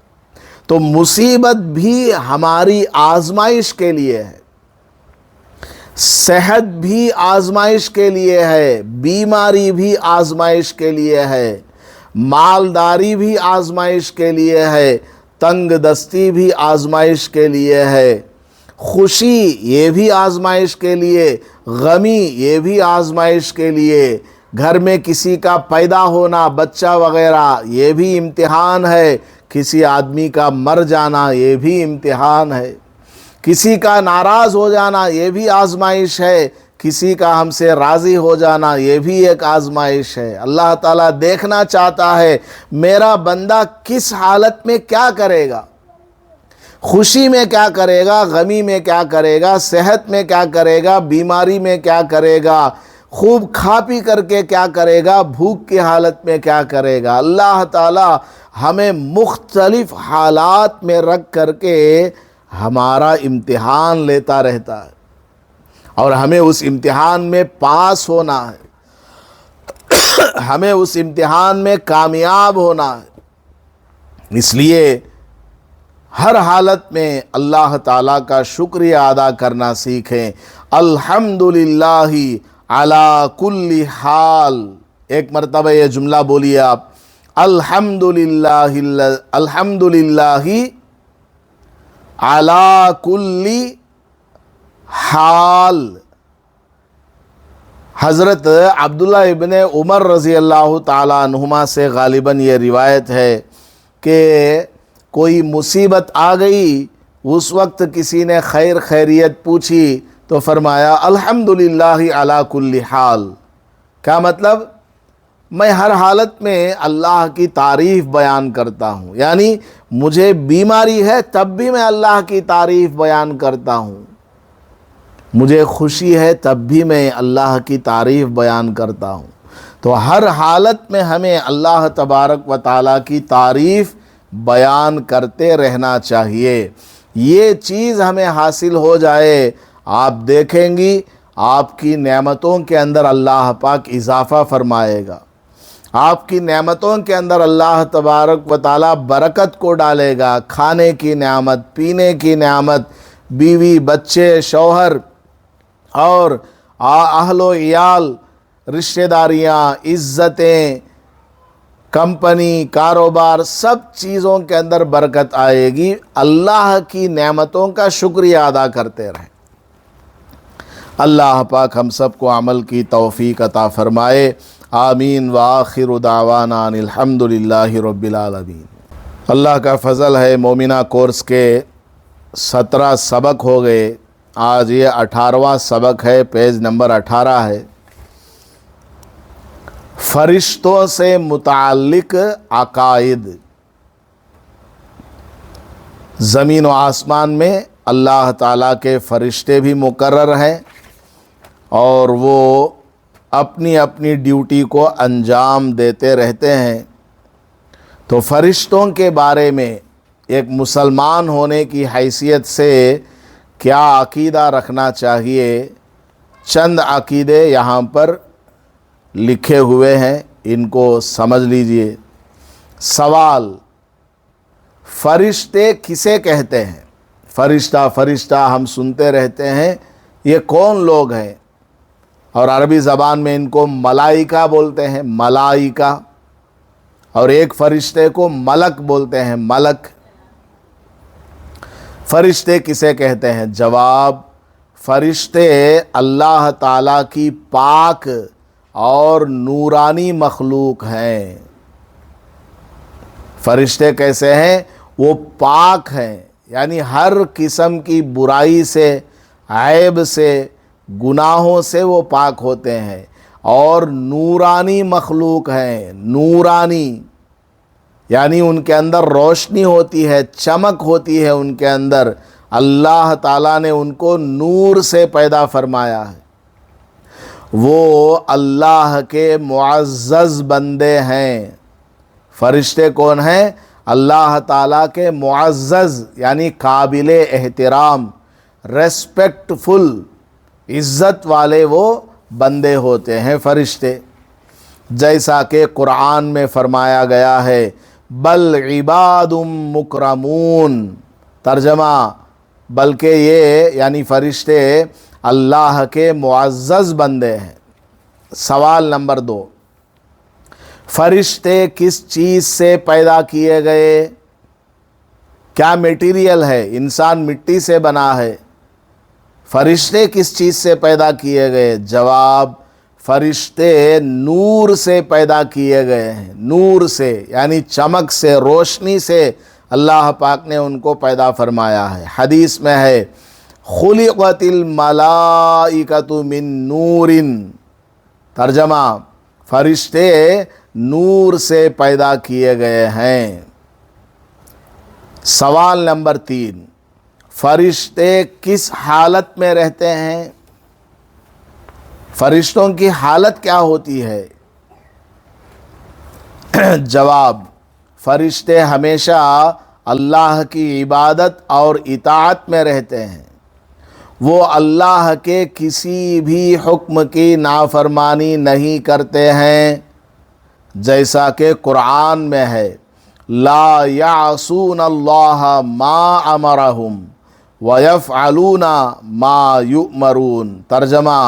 تو مصیبت بھی ہماری آزمائش کے لیے ہے، صحت بھی آزمائش کے لیے ہے، بیماری بھی آزمائش کے لیے ہے، مالداری بھی آزمائش کے لیے ہے، تنگ دستی بھی آزمائش کے لیے ہے، خوشی یہ بھی آزمائش کے لیے، غمی یہ بھی آزمائش کے لیے، گھر میں کسی کا پیدا ہونا بچہ وغیرہ یہ بھی امتحان ہے، کسی آدمی کا مر جانا یہ بھی امتحان ہے، کسی کا ناراض ہو جانا یہ بھی آزمائش ہے، کسی کا ہم سے راضی ہو جانا یہ بھی ایک آزمائش ہے۔ اللہ تعالیٰ دیکھنا چاہتا ہے میرا بندہ کس حالت میں کیا کرے گا، خوشی میں کیا کرے گا، غمی میں کیا کرے گا، صحت میں کیا کرے گا، بیماری میں کیا کرے گا، خوب کھا پی کر کے کیا کرے گا، بھوک کی حالت میں کیا کرے گا۔ اللہ تعالیٰ ہمیں مختلف حالات میں رکھ کر کے ہمارا امتحان لیتا رہتا ہے اور ہمیں اس امتحان میں پاس ہونا ہے، ہمیں اس امتحان میں کامیاب ہونا ہے۔ اس لیے ہر حالت میں اللہ تعالیٰ کا شکریہ ادا کرنا سیکھیں۔ الحمدللہ علی کل حال، ایک مرتبہ یہ جملہ بولیے آپ، الحمدللہ علی کل حال۔ حضرت عبداللہ ابن عمر رضی اللہ تعالیٰ عنہما سے غالباً یہ روایت ہے کہ کوئی مصیبت آ گئی، اس وقت کسی نے خیر خیریت پوچھی تو فرمایا الحمدللہ علی کل حال۔ کیا مطلب؟ میں ہر حالت میں اللہ کی تعریف بیان کرتا ہوں، یعنی مجھے بیماری ہے تب بھی میں اللہ کی تعریف بیان کرتا ہوں، مجھے خوشی ہے تب بھی میں اللہ کی تعریف بیان کرتا ہوں۔ تو ہر حالت میں ہمیں اللہ تبارک و تعالیٰ کی تعریف بیان کرتے رہنا چاہیے۔ یہ چیز ہمیں حاصل ہو جائے، آپ دیکھیں گی آپ کی نعمتوں کے اندر اللہ پاک اضافہ فرمائے گا، آپ کی نعمتوں کے اندر اللہ تبارک و تعالیٰ برکت کو ڈالے گا، کھانے کی نعمت، پینے کی نعمت، بیوی بچے شوہر اور اہل و عیال، رشتہ داریاں، عزتیں، کمپنی، کاروبار، سب چیزوں کے اندر برکت آئے گی۔ اللہ کی نعمتوں کا شکریہ ادا کرتے رہیں۔ اللہ پاک ہم سب کو عمل کی توفیق عطا فرمائے، آمین۔ وآخر دعوانا ان الحمدللہ رب العالمین۔ اللہ کا فضل ہے، مومنہ کورس کے 17 سبق ہو گئے، آج یہ 18واں سبق ہے، پیج نمبر 18 ہے۔ فرشتوں سے متعلق عقائد۔ زمین و آسمان میں اللہ تعالیٰ کے فرشتے بھی مقرر ہیں اور وہ اپنی اپنی ڈیوٹی کو انجام دیتے رہتے ہیں۔ تو فرشتوں کے بارے میں ایک مسلمان ہونے کی حیثیت سے کیا عقیدہ رکھنا چاہیے، چند عقیدے یہاں پر لکھے ہوئے ہیں، ان کو سمجھ لیجئے۔ سوال: فرشتے کسے کہتے ہیں؟ فرشتہ فرشتہ ہم سنتے رہتے ہیں، یہ کون لوگ ہیں؟ اور عربی زبان میں ان کو ملائکہ بولتے ہیں، ملائکہ، اور ایک فرشتے کو ملک بولتے ہیں، ملک۔ فرشتے کسے کہتے ہیں؟ جواب: فرشتے اللہ تعالیٰ کی پاک اور نورانی مخلوق ہیں۔ فرشتے کیسے ہیں؟ وہ پاک ہیں، یعنی ہر قسم کی برائی سے، عیب سے، گناہوں سے وہ پاک ہوتے ہیں، اور نورانی مخلوق ہیں۔ نورانی یعنی ان کے اندر روشنی ہوتی ہے، چمک ہوتی ہے ان کے اندر۔ اللہ تعالیٰ نے ان کو نور سے پیدا فرمایا ہے۔ وہ اللہ کے معزز بندے ہیں۔ فرشتے کون ہیں؟ اللہ تعالیٰ کے معزز یعنی قابل احترام، ریسپیکٹ فل، عزت والے وہ بندے ہوتے ہیں فرشتے۔ جیسا کہ قرآن میں فرمایا گیا ہے بل عباد مکرمون، ترجمہ بلکہ یہ یعنی فرشتے اللہ کے معزز بندے ہیں۔ سوال نمبر 2، فرشتے کس چیز سے پیدا کیے گئے؟ کیا میٹیریل ہے؟ انسان مٹی سے بنا ہے، فرشتے کس چیز سے پیدا کیے گئے؟ جواب، فرشتے نور سے پیدا کیے گئے ہیں۔ نور سے یعنی چمک سے، روشنی سے اللہ پاک نے ان کو پیدا فرمایا ہے۔ حدیث میں ہے خلقت الملائکۃ من نور، ترجمہ فرشتے نور سے پیدا کیے گئے ہیں۔ سوال نمبر 3، فرشتے کس حالت میں رہتے ہیں؟ فرشتوں کی حالت کیا ہوتی ہے؟ جواب، فرشتے ہمیشہ اللہ کی عبادت اور اطاعت میں رہتے ہیں۔ وہ اللہ کے کسی بھی حکم کی نافرمانی نہیں کرتے ہیں، جیسا کہ قرآن میں ہے لا یعصون اللہ ما امرہم ویفعلون ما یؤمرون، ترجمہ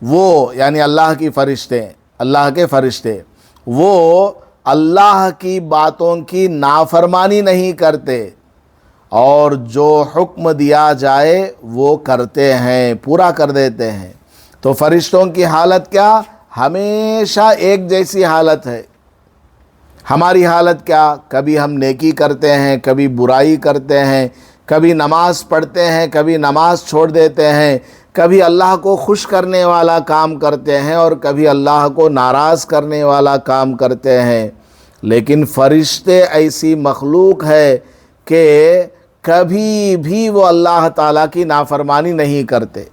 وہ یعنی اللہ کی فرشتے، اللہ کے فرشتے، وہ اللہ کی باتوں کی نافرمانی نہیں کرتے، اور جو حکم دیا جائے وہ کرتے ہیں، پورا کر دیتے ہیں۔ تو فرشتوں کی حالت کیا؟ ہمیشہ ایک جیسی حالت ہے۔ ہماری حالت کیا؟ کبھی ہم نیکی کرتے ہیں، کبھی برائی کرتے ہیں، کبھی نماز پڑھتے ہیں، کبھی نماز چھوڑ دیتے ہیں، کبھی اللہ کو خوش کرنے والا کام کرتے ہیں اور کبھی اللہ کو ناراض کرنے والا کام کرتے ہیں۔ لیکن فرشتے ایسی مخلوق ہے کہ کبھی بھی وہ اللہ تعالیٰ کی نافرمانی نہیں کرتے،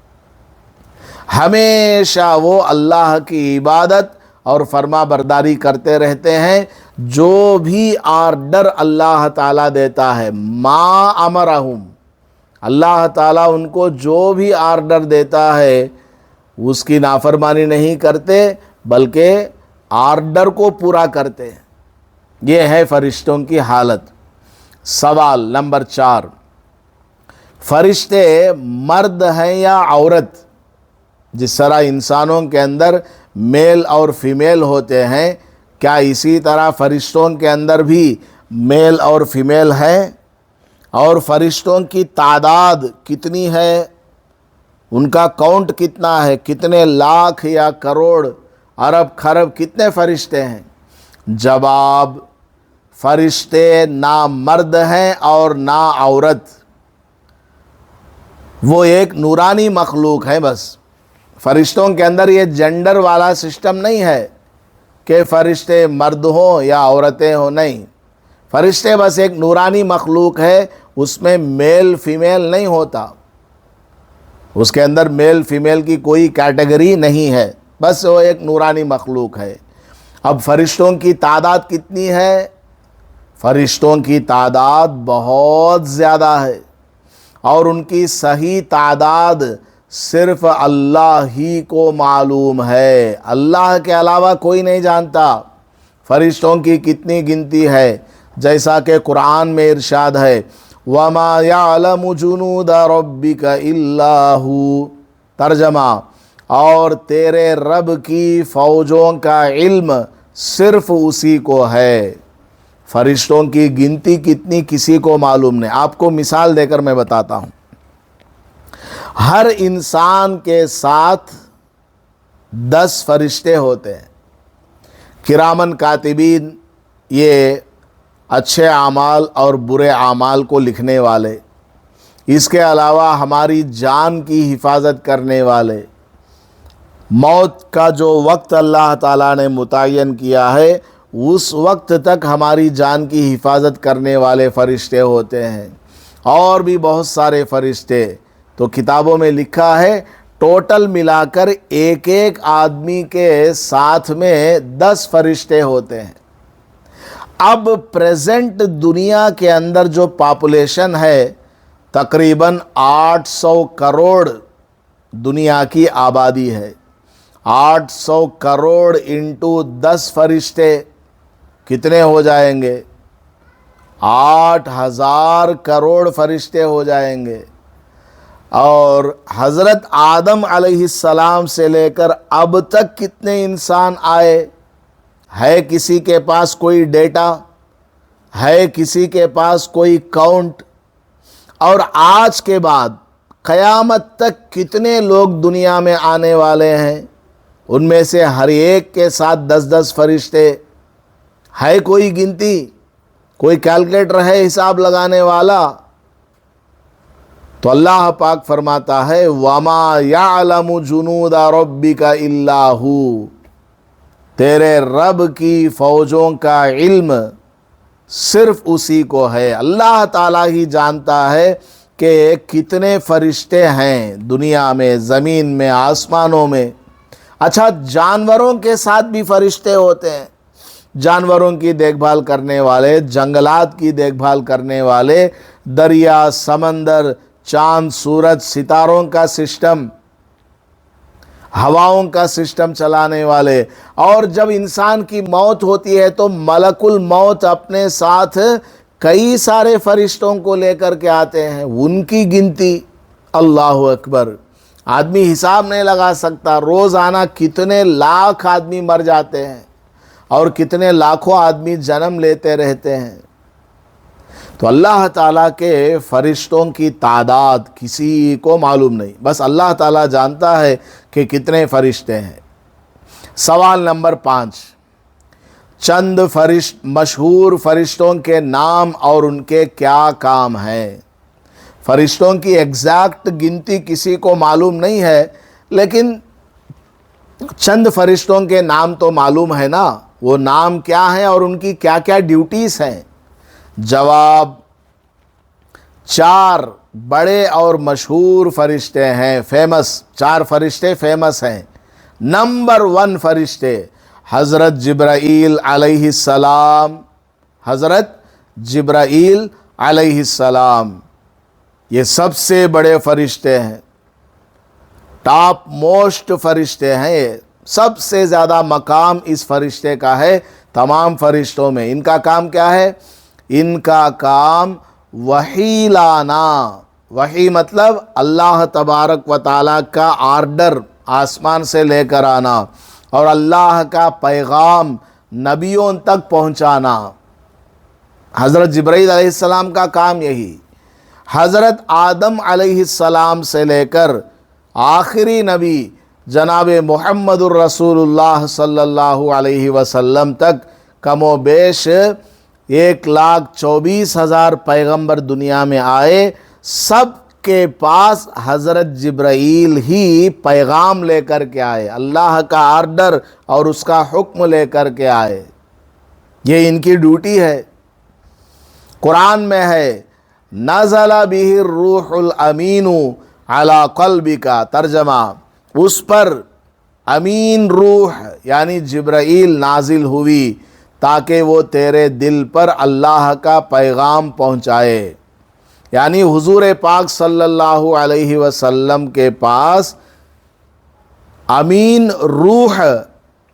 ہمیشہ وہ اللہ کی عبادت اور فرما برداری کرتے رہتے ہیں۔ جو بھی آرڈر اللہ تعالیٰ دیتا ہے، ما امرہم، اللہ تعالیٰ ان کو جو بھی آرڈر دیتا ہے اس کی نافرمانی نہیں کرتے، بلکہ آرڈر کو پورا کرتے ہیں۔ یہ ہے فرشتوں کی حالت۔ سوال نمبر 4، فرشتے مرد ہیں یا عورت؟ جس طرح انسانوں کے اندر میل اور فیمیل ہوتے ہیں، کیا اسی طرح فرشتوں کے اندر بھی میل اور فیمیل ہیں؟ اور فرشتوں کی تعداد کتنی ہے؟ ان کا کاؤنٹ کتنا ہے؟ کتنے لاکھ یا کروڑ، ارب خرب کتنے فرشتے ہیں؟ جواب، فرشتے نہ مرد ہیں اور نہ عورت، وہ ایک نورانی مخلوق ہے بس۔ فرشتوں کے اندر یہ جنڈر والا سسٹم نہیں ہے کہ فرشتے مرد ہوں یا عورتیں ہوں، نہیں، فرشتے بس ایک نورانی مخلوق ہے، اس میں میل فیمیل نہیں ہوتا، اس کے اندر میل فیمیل کی کوئی کیٹیگری نہیں ہے، بس وہ ایک نورانی مخلوق ہے۔ اب فرشتوں کی تعداد کتنی ہے؟ فرشتوں کی تعداد بہت زیادہ ہے، اور ان کی صحیح تعداد صرف اللہ ہی کو معلوم ہے، اللہ کے علاوہ کوئی نہیں جانتا فرشتوں کی کتنی گنتی ہے۔ جیسا کہ قرآن میں ارشاد ہے وَمَا يَعْلَمُ جُنُودَ رَبِّكَ إِلَّا هُوَ، ترجمہ اور تیرے رب کی فوجوں کا علم صرف اسی کو ہے۔ فرشتوں کی گنتی کتنی کسی کو معلوم نہیں۔ آپ کو مثال دے کر میں بتاتا ہوں، ہر انسان کے ساتھ 10 فرشتے ہوتے ہیں، کرامن کاتبین، یہ اچھے اعمال اور برے اعمال کو لکھنے والے، اس کے علاوہ ہماری جان کی حفاظت کرنے والے، موت کا جو وقت اللہ تعالیٰ نے متعین کیا ہے اس وقت تک ہماری جان کی حفاظت کرنے والے فرشتے ہوتے ہیں، اور بھی بہت سارے فرشتے۔ تو کتابوں میں لکھا ہے ٹوٹل ملا کر ایک ایک آدمی کے ساتھ میں 10 فرشتے ہوتے ہیں۔ اب پریزنٹ دنیا کے اندر جو پاپولیشن ہے تقریباً 800 کروڑ دنیا کی آبادی ہے۔ 800 کروڑ انٹو 10 فرشتے کتنے ہو جائیں گے؟ 8000 کروڑ فرشتے ہو جائیں گے۔ اور حضرت آدم علیہ السلام سے لے کر اب تک کتنے انسان آئے؟ ہے کسی کے پاس کوئی ڈیٹا؟ ہے کسی کے پاس کوئی کاؤنٹ؟ اور آج کے بعد قیامت تک کتنے لوگ دنیا میں آنے والے ہیں؟ ان میں سے ہر ایک کے ساتھ 10 فرشتے۔ ہے کوئی گنتی؟ کوئی کیلکولیٹر ہے حساب لگانے والا؟ تو اللہ پاک فرماتا ہے وَمَا يَعْلَمُ جُنُودَ رَبِّكَ إِلَّا هُوَ، تیرے رب کی فوجوں کا علم صرف اسی کو ہے۔ اللہ تعالیٰ ہی جانتا ہے کہ کتنے فرشتے ہیں دنیا میں، زمین میں، آسمانوں میں۔ اچھا، جانوروں کے ساتھ بھی فرشتے ہوتے ہیں، جانوروں کی دیکھ بھال کرنے والے، جنگلات کی دیکھ بھال کرنے والے، دریا، سمندر، چاند، سورج، ستاروں کا سسٹم، ہواؤں کا سسٹم چلانے والے۔ اور جب انسان کی موت ہوتی ہے تو ملک الموت اپنے ساتھ کئی سارے فرشتوں کو لے کر کے آتے ہیں، ان کی گنتی اللہ اکبر آدمی حساب نہیں لگا سکتا۔ روزانہ کتنے لاکھ آدمی مر جاتے ہیں اور کتنے لاکھوں آدمی جنم لیتے رہتے ہیں۔ تو اللہ تعالیٰ کے فرشتوں کی تعداد کسی کو معلوم نہیں، بس اللہ تعالیٰ جانتا ہے کہ کتنے فرشتے ہیں۔ سوال نمبر 5، چند مشہور فرشتوں کے نام اور ان کے کیا کام ہیں؟ فرشتوں کی ایگزیکٹ گنتی کسی کو معلوم نہیں ہے، لیکن چند فرشتوں کے نام تو معلوم ہے نا۔ وہ نام کیا ہیں اور ان کی کیا کیا ڈیوٹیز ہیں؟ جواب، 4 بڑے اور مشہور فرشتے ہیں، فیمس 4 فرشتے فیمس ہیں۔ نمبر 1 فرشتے حضرت جبرائیل علیہ السلام، حضرت جبرائیل علیہ السلام، یہ سب سے بڑے فرشتے ہیں، ٹاپ موسٹ فرشتے ہیں، یہ سب سے زیادہ مقام اس فرشتے کا ہے تمام فرشتوں میں۔ ان کا کام کیا ہے؟ ان کا کام وحی لانا۔ وحی مطلب اللہ تبارک و تعالیٰ کا آرڈر آسمان سے لے کر آنا اور اللہ کا پیغام نبیوں تک پہنچانا۔ حضرت جبرائیل علیہ السلام کا کام یہی۔ حضرت آدم علیہ السلام سے لے کر آخری نبی جناب محمد الرسول اللہ صلی اللہ علیہ وسلم تک کم و بیش 1,24,000 پیغمبر دنیا میں آئے، سب کے پاس حضرت جبرائیل ہی پیغام لے کر کے آئے، اللہ کا آرڈر اور اس کا حکم لے کر کے آئے۔ یہ ان کی ڈیوٹی ہے۔ قرآن میں ہے نزل بہ الروح الامین علی قلبک، ترجمہ اس پر امین روح یعنی جبرائیل نازل ہوئی تاکہ وہ تیرے دل پر اللہ کا پیغام پہنچائے۔ یعنی حضور پاک صلی اللہ علیہ وسلم کے پاس امین روح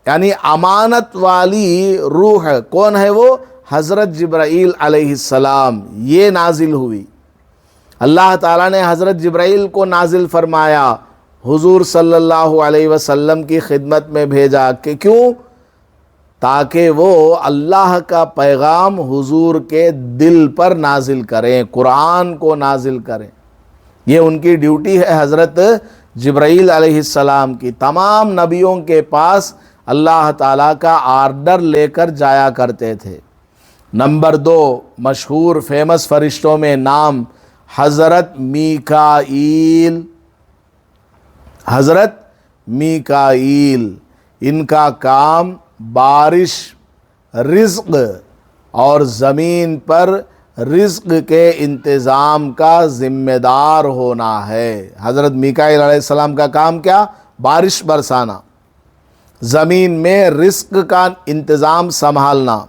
یعنی امانت والی روح کون ہے؟ وہ حضرت جبرائیل علیہ السلام، یہ نازل ہوئی۔ اللہ تعالیٰ نے حضرت جبرائیل کو نازل فرمایا، حضور صلی اللہ علیہ وسلم کی خدمت میں بھیجا کہ کیوں؟ تاکہ وہ اللہ کا پیغام حضور کے دل پر نازل کریں، قرآن کو نازل کریں۔ یہ ان کی ڈیوٹی ہے حضرت جبرائیل علیہ السلام کی۔ تمام نبیوں کے پاس اللہ تعالیٰ کا آرڈر لے کر جایا کرتے تھے۔ نمبر 2 مشہور فیمس فرشتوں میں نام حضرت میکائیل، حضرت میکائیل، ان کا کام بارش، رزق اور زمین پر رزق کے انتظام کا ذمہ دار ہونا ہے۔ حضرت میکائیل علیہ السلام کا کام کیا؟ بارش برسانا، زمین میں رزق کا انتظام سنبھالنا،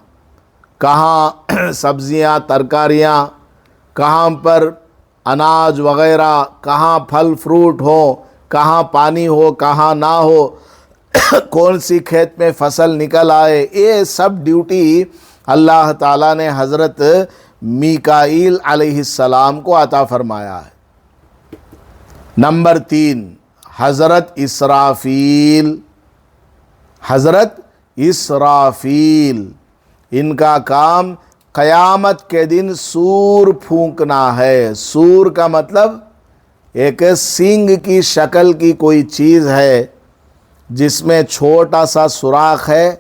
کہاں سبزیاں ترکاریاں، کہاں پر اناج وغیرہ، کہاں پھل فروٹ ہو، کہاں پانی ہو کہاں نہ ہو، کون سی کھیت میں فصل نکل آئے، یہ سب ڈیوٹی اللہ تعالیٰ نے حضرت میکائیل علیہ السلام کو عطا فرمایا ہے۔ نمبر 3 حضرت اسرافیل، حضرت اسرافیل، ان کا کام قیامت کے دن سور پھونکنا ہے۔ سور کا مطلب ایک سینگ کی شکل کی کوئی چیز ہے جس میں چھوٹا سا سوراخ ہے،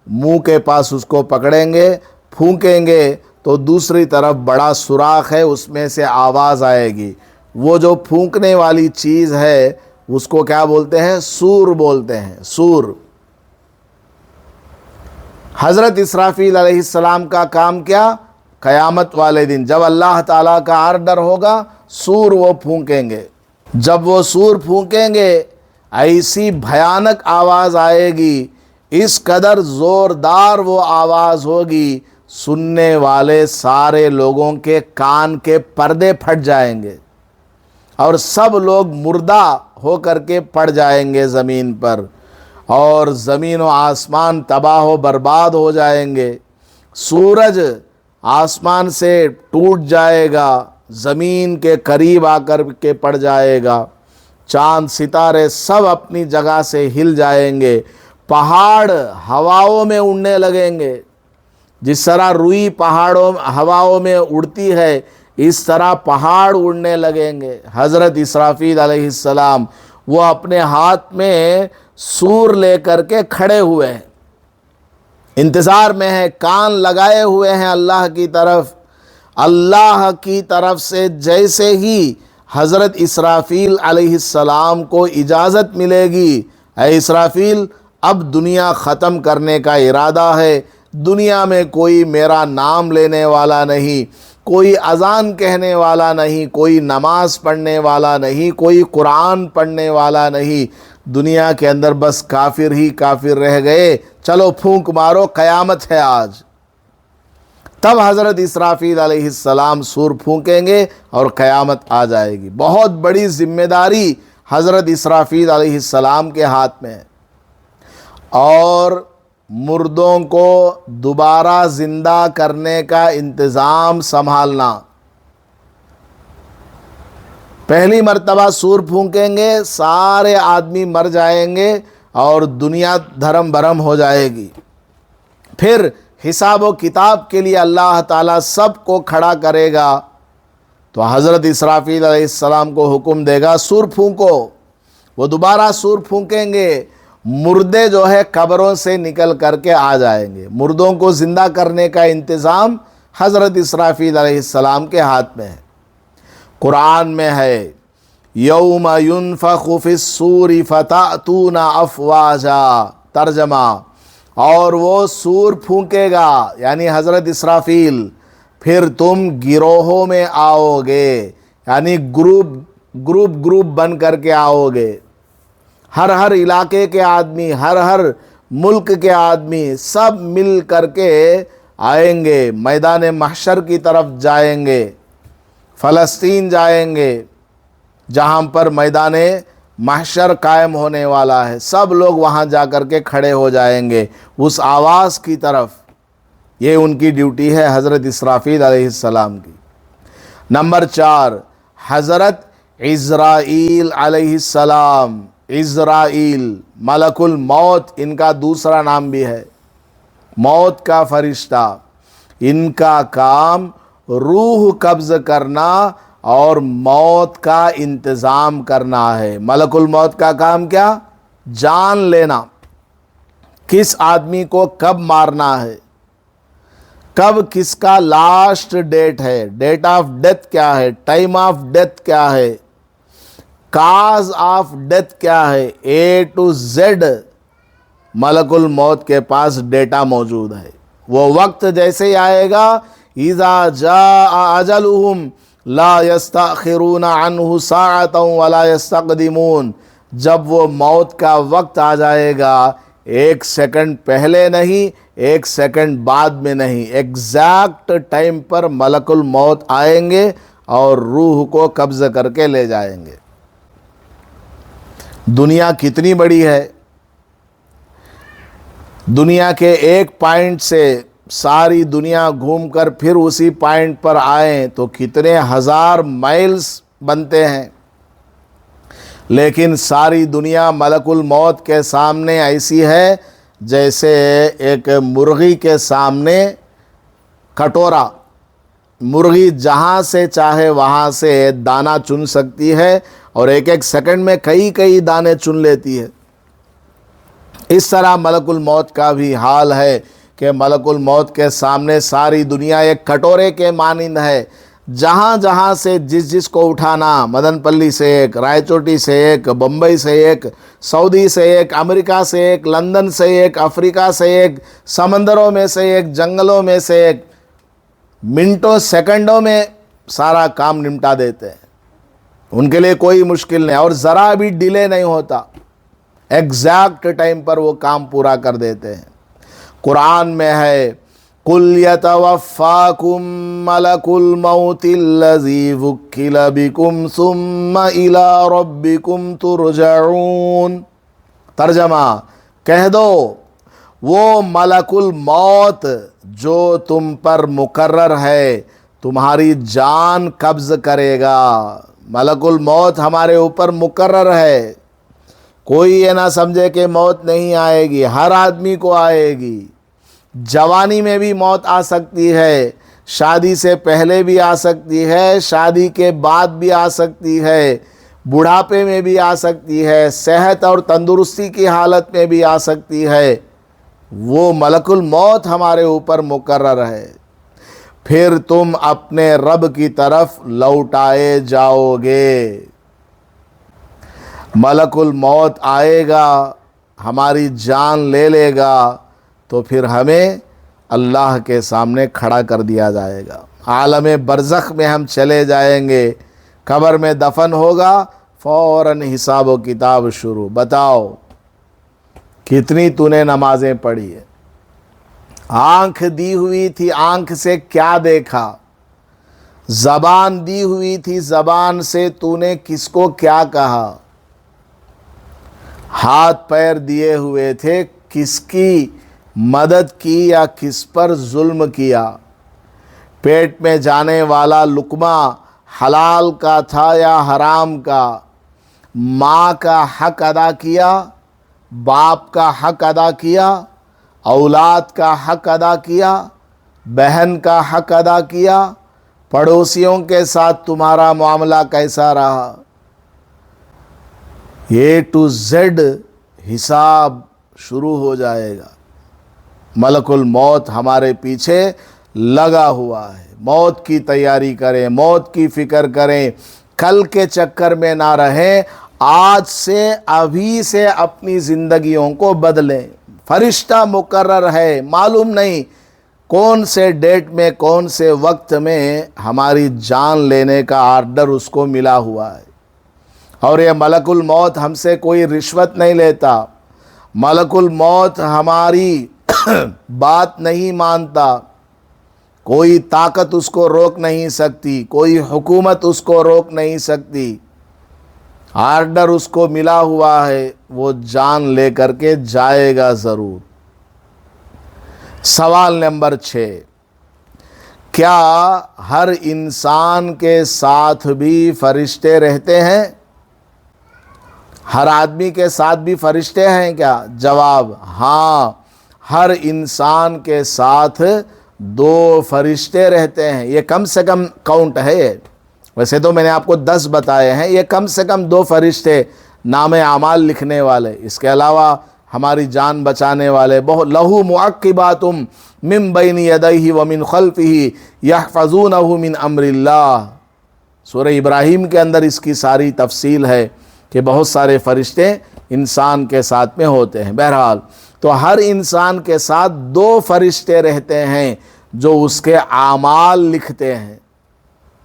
منہ کے پاس اس کو پکڑیں گے، پھونکیں گے تو دوسری طرف بڑا سوراخ ہے، اس میں سے آواز آئے گی۔ وہ جو پھونکنے والی چیز ہے اس کو کیا بولتے ہیں؟ سور بولتے ہیں، سور۔ حضرت اسرافیل علیہ السلام کا کام کیا؟ قیامت والے دن جب اللہ تعالیٰ کا آرڈر ہوگا سور وہ پھونکیں گے۔ جب وہ سور پھونکیں گے ایسی بھیانک آواز آئے گی، اس قدر زوردار وہ آواز ہوگی، سننے والے سارے لوگوں کے کان کے پردے پھٹ جائیں گے اور سب لوگ مردہ ہو کر کے پڑ جائیں گے زمین پر، اور زمین و آسمان تباہ و برباد ہو جائیں گے۔ سورج آسمان سے ٹوٹ جائے گا، زمین کے قریب آ کر کے پڑ جائے گا، چاند ستارے سب اپنی جگہ سے ہل جائیں گے، پہاڑ ہواؤں میں اڑنے لگیں گے۔ جس طرح روئی پہاڑوں ہواؤں میں اڑتی ہے اس طرح پہاڑ اڑنے لگیں گے۔ حضرت اسرافیل علیہ السلام وہ اپنے ہاتھ میں سور لے کر کے کھڑے ہوئے ہیں، انتظار میں ہیں، کان لگائے ہوئے ہیں اللہ کی طرف۔ اللہ کی طرف سے جیسے ہی حضرت اسرافیل علیہ السلام کو اجازت ملے گی، اے اسرافیل اب دنیا ختم کرنے کا ارادہ ہے، دنیا میں کوئی میرا نام لینے والا نہیں، کوئی اذان کہنے والا نہیں، کوئی نماز پڑھنے والا نہیں، کوئی قرآن پڑھنے والا نہیں، دنیا کے اندر بس کافر ہی کافر رہ گئے، چلو پھونک مارو، قیامت ہے آج۔ تب حضرت اسرافیل علیہ السلام سور پھونکیں گے اور قیامت آ جائے گی۔ بہت بڑی ذمہ داری حضرت اسرافیل علیہ السلام کے ہاتھ میں ہے، اور مردوں کو دوبارہ زندہ کرنے کا انتظام سنبھالنا۔ پہلی مرتبہ سور پھونکیں گے، سارے آدمی مر جائیں گے اور دنیا دھرم برہم ہو جائے گی۔ پھر حساب و کتاب کے لیے اللہ تعالیٰ سب کو کھڑا کرے گا، تو حضرت اسرافیل علیہ السلام کو حکم دے گا سور پھونکو۔ وہ دوبارہ سور پھونکیں گے، مردے جو ہے قبروں سے نکل کر کے آ جائیں گے۔ مردوں کو زندہ کرنے کا انتظام حضرت اسرافیل علیہ السلام کے ہاتھ میں ہے۔ قرآن میں ہے یوم ینفخ فی الصور فتأتون افواجا، ترجمہ، اور وہ سور پھونکے گا یعنی حضرت اسرافیل، پھر تم گروہوں میں آؤ گے، یعنی گروپ بن کر کے آؤ گے۔ ہر علاقے کے آدمی، ہر ملک کے آدمی سب مل کر کے آئیں گے، میدان محشر کی طرف جائیں گے، فلسطین جائیں گے جہاں پر میدان محشر قائم ہونے والا ہے، سب لوگ وہاں جا کر کے کھڑے ہو جائیں گے اس آواز کی طرف۔ یہ ان کی ڈیوٹی ہے حضرت اسرافیل علیہ السلام کی۔ نمبر 4 حضرت عزرائیل علیہ السلام۔ عزرائیل ملک الموت ان کا دوسرا نام بھی ہے، موت کا فرشتہ۔ ان کا کام روح قبض کرنا اور موت کا انتظام کرنا ہے۔ ملک الموت کا کام کیا؟ جان لینا، کس آدمی کو کب مارنا ہے، کب کس کا لاسٹ ڈیٹ ہے، ڈیٹ آف ڈیتھ کیا ہے، ٹائم آف ڈیتھ کیا ہے، کاز آف ڈیتھ کیا ہے، اے ٹو زیڈ ملک الموت کے پاس ڈیٹا موجود ہے۔ وہ وقت جیسے ہی آئے گا، اذا جاء اجلهم لا يستأخرون عنه ساعة ولا يستقدمون، جب وہ موت کا وقت آ جائے گا، ایک سیکنڈ پہلے نہیں، ایک سیکنڈ بعد میں نہیں، ایگزیکٹ ٹائم پر ملک الموت آئیں گے اور روح کو قبض کر کے لے جائیں گے۔ دنیا کتنی بڑی ہے، دنیا کے ایک پوائنٹ سے ساری دنیا گھوم کر پھر اسی پوائنٹ پر آئیں تو کتنے ہزار مائلز بنتے ہیں، لیکن ساری دنیا ملک الموت کے سامنے ایسی ہے جیسے ایک مرغی کے سامنے کٹورا۔ مرغی جہاں سے چاہے وہاں سے دانہ چن سکتی ہے اور ایک ایک سیکنڈ میں کئی دانے چن لیتی ہے۔ اس طرح ملک الموت کا بھی حال ہے کہ ملک الموت کے سامنے ساری دنیا ایک کٹورے کے مانند ہے، جہاں جہاں سے جس کو اٹھانا، مدن پلی سے ایک، رائے چوٹی سے ایک، بمبئی سے ایک، سعودی سے ایک، امریکہ سے ایک، لندن سے ایک، افریقہ سے ایک، سمندروں میں سے ایک، جنگلوں میں سے ایک، منٹوں سیکنڈوں میں سارا کام نمٹا دیتے ہیں۔ ان کے لیے کوئی مشکل نہیں اور ذرا بھی ڈیلے نہیں ہوتا، ایگزیکٹ ٹائم پر وہ کام پورا کر دیتے ہیں۔ قرآن میں ہے قُلْ يَتَوَفَّاكُم مَلَكُ الْمَوْتِ الَّذِي وُكِّلَ بِكُمْ ثُمَّ إِلَىٰ رَبِّكُمْ تُرْجَعُونَ۔ ترجمہ کہہ دو، وہ ملک الموت جو تم پر مقرر ہے تمہاری جان قبض کرے گا۔ ملک الموت ہمارے اوپر مقرر ہے، کوئی یہ نہ سمجھے کہ موت نہیں آئے گی، ہر آدمی کو آئے گی۔ جوانی میں بھی موت آ سکتی ہے، شادی سے پہلے بھی آ سکتی ہے، شادی کے بعد بھی آ سکتی ہے، بڑھاپے میں بھی آ سکتی ہے، صحت اور تندرستی کی حالت میں بھی آ سکتی ہے۔ وہ ملک الموت ہمارے اوپر مقرر ہے، پھر تم اپنے رب کی طرف لوٹائے جاؤ گے۔ ملک الموت آئے گا، ہماری جان لے لے گا تو پھر ہمیں اللہ کے سامنے کھڑا کر دیا جائے گا، عالم برزخ میں ہم چلے جائیں گے، قبر میں دفن ہوگا، فوراً حساب و کتاب شروع۔ بتاؤ کتنی تو نے نمازیں پڑھی ہے، آنکھ دی ہوئی تھی، آنکھ سے کیا دیکھا، زبان دی ہوئی تھی، زبان سے تو نے کس کو کیا کہا، ہاتھ پیر دیے ہوئے تھے، کس کی مدد کی یا کس پر ظلم کیا، پیٹ میں جانے والا لقمہ حلال کا تھا یا حرام کا، ماں کا حق ادا کیا، باپ کا حق ادا کیا، اولاد کا حق ادا کیا، بہن کا حق ادا کیا، پڑوسیوں کے ساتھ تمہارا معاملہ کیسا رہا، اے ٹو زیڈ حساب شروع ہو جائے گا۔ ملک الموت ہمارے پیچھے لگا ہوا ہے، موت کی تیاری کریں، موت کی فکر کریں، کل کے چکر میں نہ رہیں، آج سے ابھی سے اپنی زندگیوں کو بدلیں۔ فرشتہ مقرر ہے، معلوم نہیں کون سے ڈیٹ میں کون سے وقت میں ہماری جان لینے کا آرڈر اس کو ملا ہوا ہے، اور یہ ملک الموت ہم سے کوئی رشوت نہیں لیتا، ملک الموت ہماری بات نہیں مانتا، کوئی طاقت اس کو روک نہیں سکتی، کوئی حکومت اس کو روک نہیں سکتی، آرڈر اس کو ملا ہوا ہے، وہ جان لے کر کے جائے گا ضرور۔ سوال نمبر 6، کیا ہر انسان کے ساتھ بھی فرشتے رہتے ہیں؟ ہر آدمی کے ساتھ بھی فرشتے ہیں کیا؟ جواب ہاں، ہر انسان کے ساتھ 2 فرشتے رہتے ہیں۔ یہ کم سے کم کاؤنٹ ہے، ویسے تو میں نے آپ کو 10 بتائے ہیں، یہ کم سے کم 2 فرشتے نام اعمال لکھنے والے، اس کے علاوہ ہماری جان بچانے والے بہت، لہو معقبات من بین یدیہ ومن خلفہ یحفظونہ من امر اللہ۔ سورہ ابراہیم کے اندر اس کی ساری تفصیل ہے کہ بہت سارے فرشتے انسان کے ساتھ میں ہوتے ہیں۔ بہرحال تو ہر انسان کے ساتھ 2 فرشتے رہتے ہیں جو اس کے اعمال لکھتے ہیں۔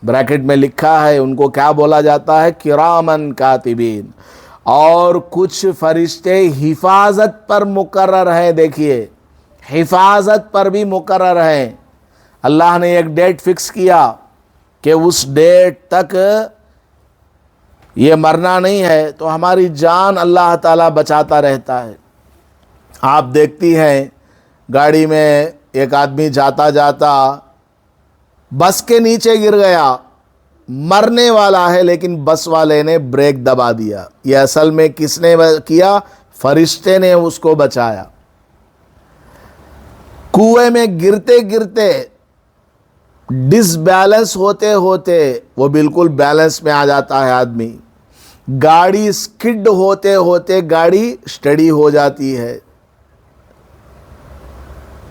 بریکٹ میں لکھا ہے، ان کو کیا بولا جاتا ہے؟ کرامن کاتبین۔ اور کچھ فرشتے حفاظت پر مقرر ہیں۔ دیکھیے، حفاظت پر بھی مقرر ہیں۔ اللہ نے ایک ڈیٹ فکس کیا کہ اس ڈیٹ تک یہ مرنا نہیں ہے، تو ہماری جان اللہ تعالیٰ بچاتا رہتا ہے۔ آپ دیکھتی ہیں گاڑی میں ایک آدمی جاتا جاتا بس کے نیچے گر گیا، مرنے والا ہے، لیکن بس والے نے بریک دبا دیا۔ یہ اصل میں کس نے کیا؟ فرشتے نے اس کو بچایا۔ کنویں میں گرتے گرتے، ڈس بیلنس ہوتے ہوتے وہ بالکل بیلنس میں آ جاتا ہے آدمی۔ گاڑی سکڈ ہوتے ہوتے گاڑی سٹڈی ہو جاتی ہے۔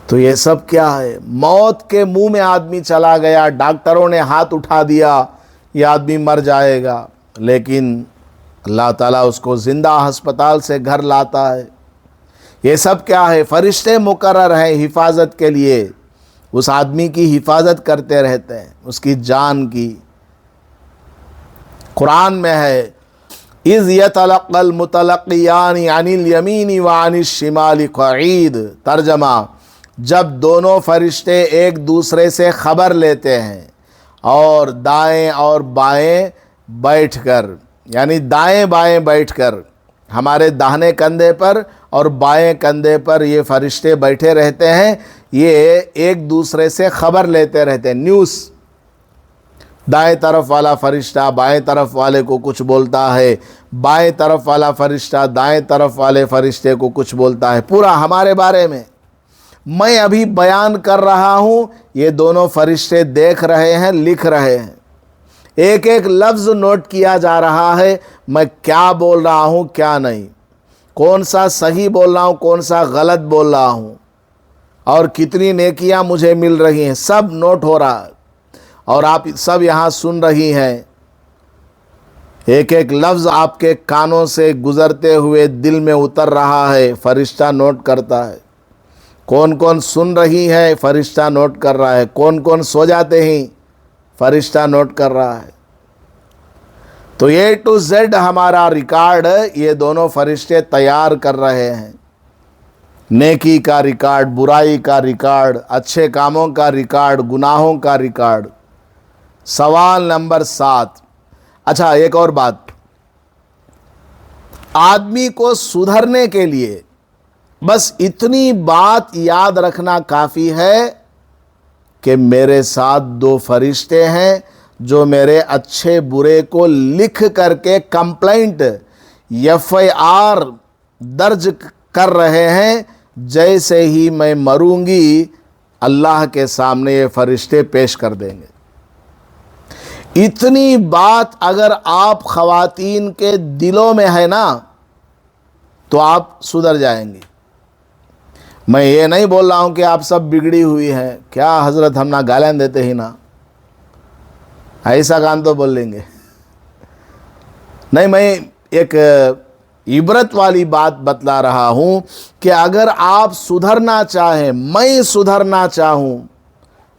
تو یہ سب کیا ہے؟ موت کے منہ میں آدمی چلا گیا، ڈاکٹروں نے ہاتھ اٹھا دیا، یہ آدمی مر جائے گا، لیکن اللہ تعالیٰ اس کو زندہ ہسپتال سے گھر لاتا ہے۔ یہ سب کیا ہے؟ فرشتے مقرر ہیں حفاظت کے لیے، اس آدمی کی حفاظت کرتے رہتے ہیں، اس کی جان کی۔ قرآن میں ہے اِذْ يَتَلَقَّى الْمُتَلَقِّيَانِ عَنِ الْيَمِينِ وَعَنِ الشِّمَالِ قَعِيدٌ۔ ترجمہ: جب دونوں فرشتے ایک دوسرے سے خبر لیتے ہیں اور دائیں اور بائیں بیٹھ کر، یعنی دائیں بائیں بیٹھ کر، ہمارے داہنے کندھے پر اور بائیں کندھے پر یہ فرشتے بیٹھے رہتے ہیں، یہ ایک دوسرے سے خبر لیتے رہتے ہیں، نیوز۔ دائیں طرف والا فرشتہ بائیں طرف والے کو کچھ بولتا ہے، بائیں طرف والا فرشتہ دائیں طرف والے فرشتے کو کچھ بولتا ہے، پورا ہمارے بارے میں۔ میں ابھی بیان کر رہا ہوں، یہ دونوں فرشتے دیکھ رہے ہیں، لکھ رہے ہیں، ایک ایک لفظ نوٹ کیا جا رہا ہے، میں کیا بول رہا ہوں کیا نہیں، کون سا صحیح بول رہا ہوں کون سا غلط بول رہا ہوں، اور کتنی نیکیاں مجھے مل رہی ہیں، سب نوٹ ہو رہا ہے، اور آپ سب یہاں سن رہی ہیں۔ ایک ایک لفظ آپ کے کانوں سے گزرتے ہوئے دل میں اتر رہا ہے، فرشتہ نوٹ کرتا ہے۔ کون کون سن رہی ہے، فرشتہ نوٹ کر رہا ہے، کون کون سو جاتے ہیں، فرشتہ نوٹ کر رہا ہے۔ تو A to Z ہمارا ریکارڈ یہ دونوں فرشتے تیار کر رہے ہیں، نیکی کا ریکارڈ، برائی کا ریکارڈ، اچھے کاموں کا ریکارڈ، گناہوں کا ریکارڈ۔ سوال نمبر 7۔ اچھا، ایک اور بات، آدمی کو سدھرنے کے لیے بس اتنی بات یاد رکھنا کافی ہے کہ میرے ساتھ 2 فرشتے ہیں جو میرے اچھے برے کو لکھ کر کے کمپلینٹ FIR درج کر رہے ہیں۔ جیسے ہی میں مروں گی اللہ کے سامنے یہ فرشتے پیش کر دیں گے۔ اتنی بات اگر آپ خواتین کے دلوں میں ہے نا تو آپ سدھر جائیں گی۔ میں یہ نہیں بول رہا ہوں کہ آپ سب بگڑی ہوئی ہیں، کیا حضرت ہم نہ گالیاں دیتے ہی نا، ایسا کام تو بول لیں گے نہیں، میں ایک عبرت والی بات بتلا رہا ہوں کہ اگر آپ سدھرنا چاہیں، میں سدھرنا چاہوں،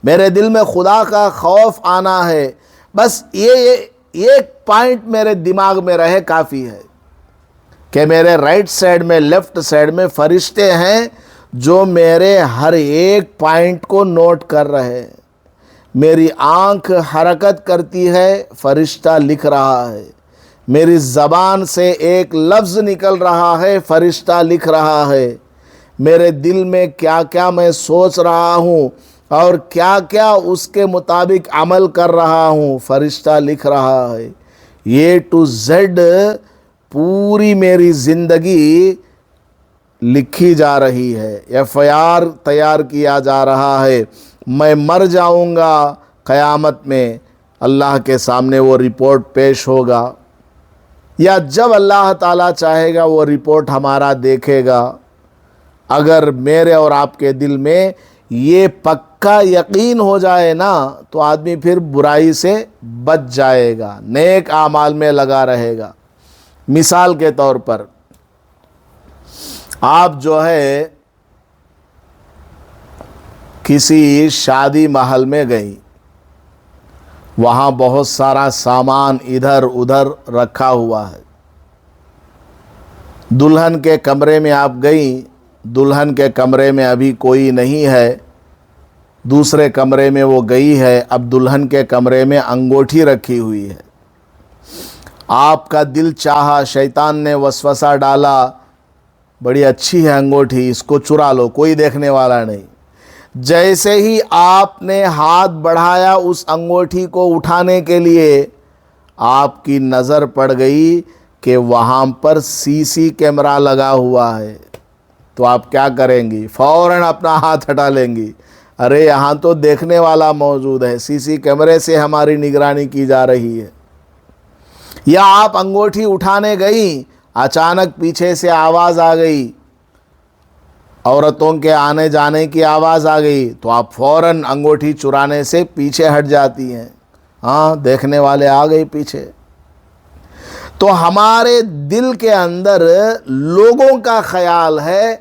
میرے دل میں خدا کا خوف آنا ہے، بس یہ ایک پوائنٹ میرے دماغ میں رہے کافی ہے کہ میرے رائٹ سائڈ میں لیفٹ سائڈ میں فرشتے ہیں جو میرے ہر ایک پوائنٹ کو نوٹ کر رہے ہیں۔ میری آنکھ حرکت کرتی ہے، فرشتہ لکھ رہا ہے، میری زبان سے ایک لفظ نکل رہا ہے، فرشتہ لکھ رہا ہے، میرے دل میں کیا کیا میں سوچ رہا ہوں اور کیا کیا اس کے مطابق عمل کر رہا ہوں، فرشتہ لکھ رہا ہے۔ A to Z پوری میری زندگی لکھی جا رہی ہے، FIR تیار کیا جا رہا ہے۔ میں مر جاؤں گا، قیامت میں اللہ کے سامنے وہ رپورٹ پیش ہوگا، یا جب اللہ تعالیٰ چاہے گا وہ رپورٹ ہمارا دیکھے گا، اگر میرے اور آپ کے دل میں یہ پکا یقین ہو جائے نا تو آدمی پھر برائی سے بچ جائے گا، نیک اعمال میں لگا رہے گا۔ مثال کے طور پر آپ جو ہے کسی شادی محل میں گئی، وہاں بہت سارا سامان ادھر ادھر رکھا ہوا ہے۔ دلہن کے کمرے میں آپ گئیں، دلہن کے کمرے میں ابھی کوئی نہیں ہے، دوسرے کمرے میں وہ گئی ہے، اب دلہن کے کمرے میں انگوٹھی رکھی ہوئی ہے۔ آپ کا دل چاہا، شیطان نے وسوسہ ڈالا، بڑی اچھی ہے انگوٹھی، اس کو چرا لو، کوئی دیکھنے والا نہیں۔ جیسے ہی آپ نے ہاتھ بڑھایا اس انگوٹھی کو اٹھانے کے لیے، آپ کی نظر پڑ گئی کہ وہاں پر سی سی کیمرہ لگا ہوا ہے، تو آپ کیا کریں گی؟ فوراً اپنا ہاتھ ہٹا لیں گی، ارے یہاں تو دیکھنے والا موجود ہے، سی سی کیمرے سے ہماری نگرانی کی جا رہی ہے۔ یا آپ انگوٹھی اٹھانے گئی، اچانک پیچھے سے آواز آ گئی، عورتوں کے آنے جانے کی آواز آ گئی، تو آپ فوراً انگوٹھی چرانے سے پیچھے ہٹ جاتی ہیں، ہاں دیکھنے والے آ گئے پیچھے۔ تو ہمارے دل کے اندر لوگوں کا خیال ہے،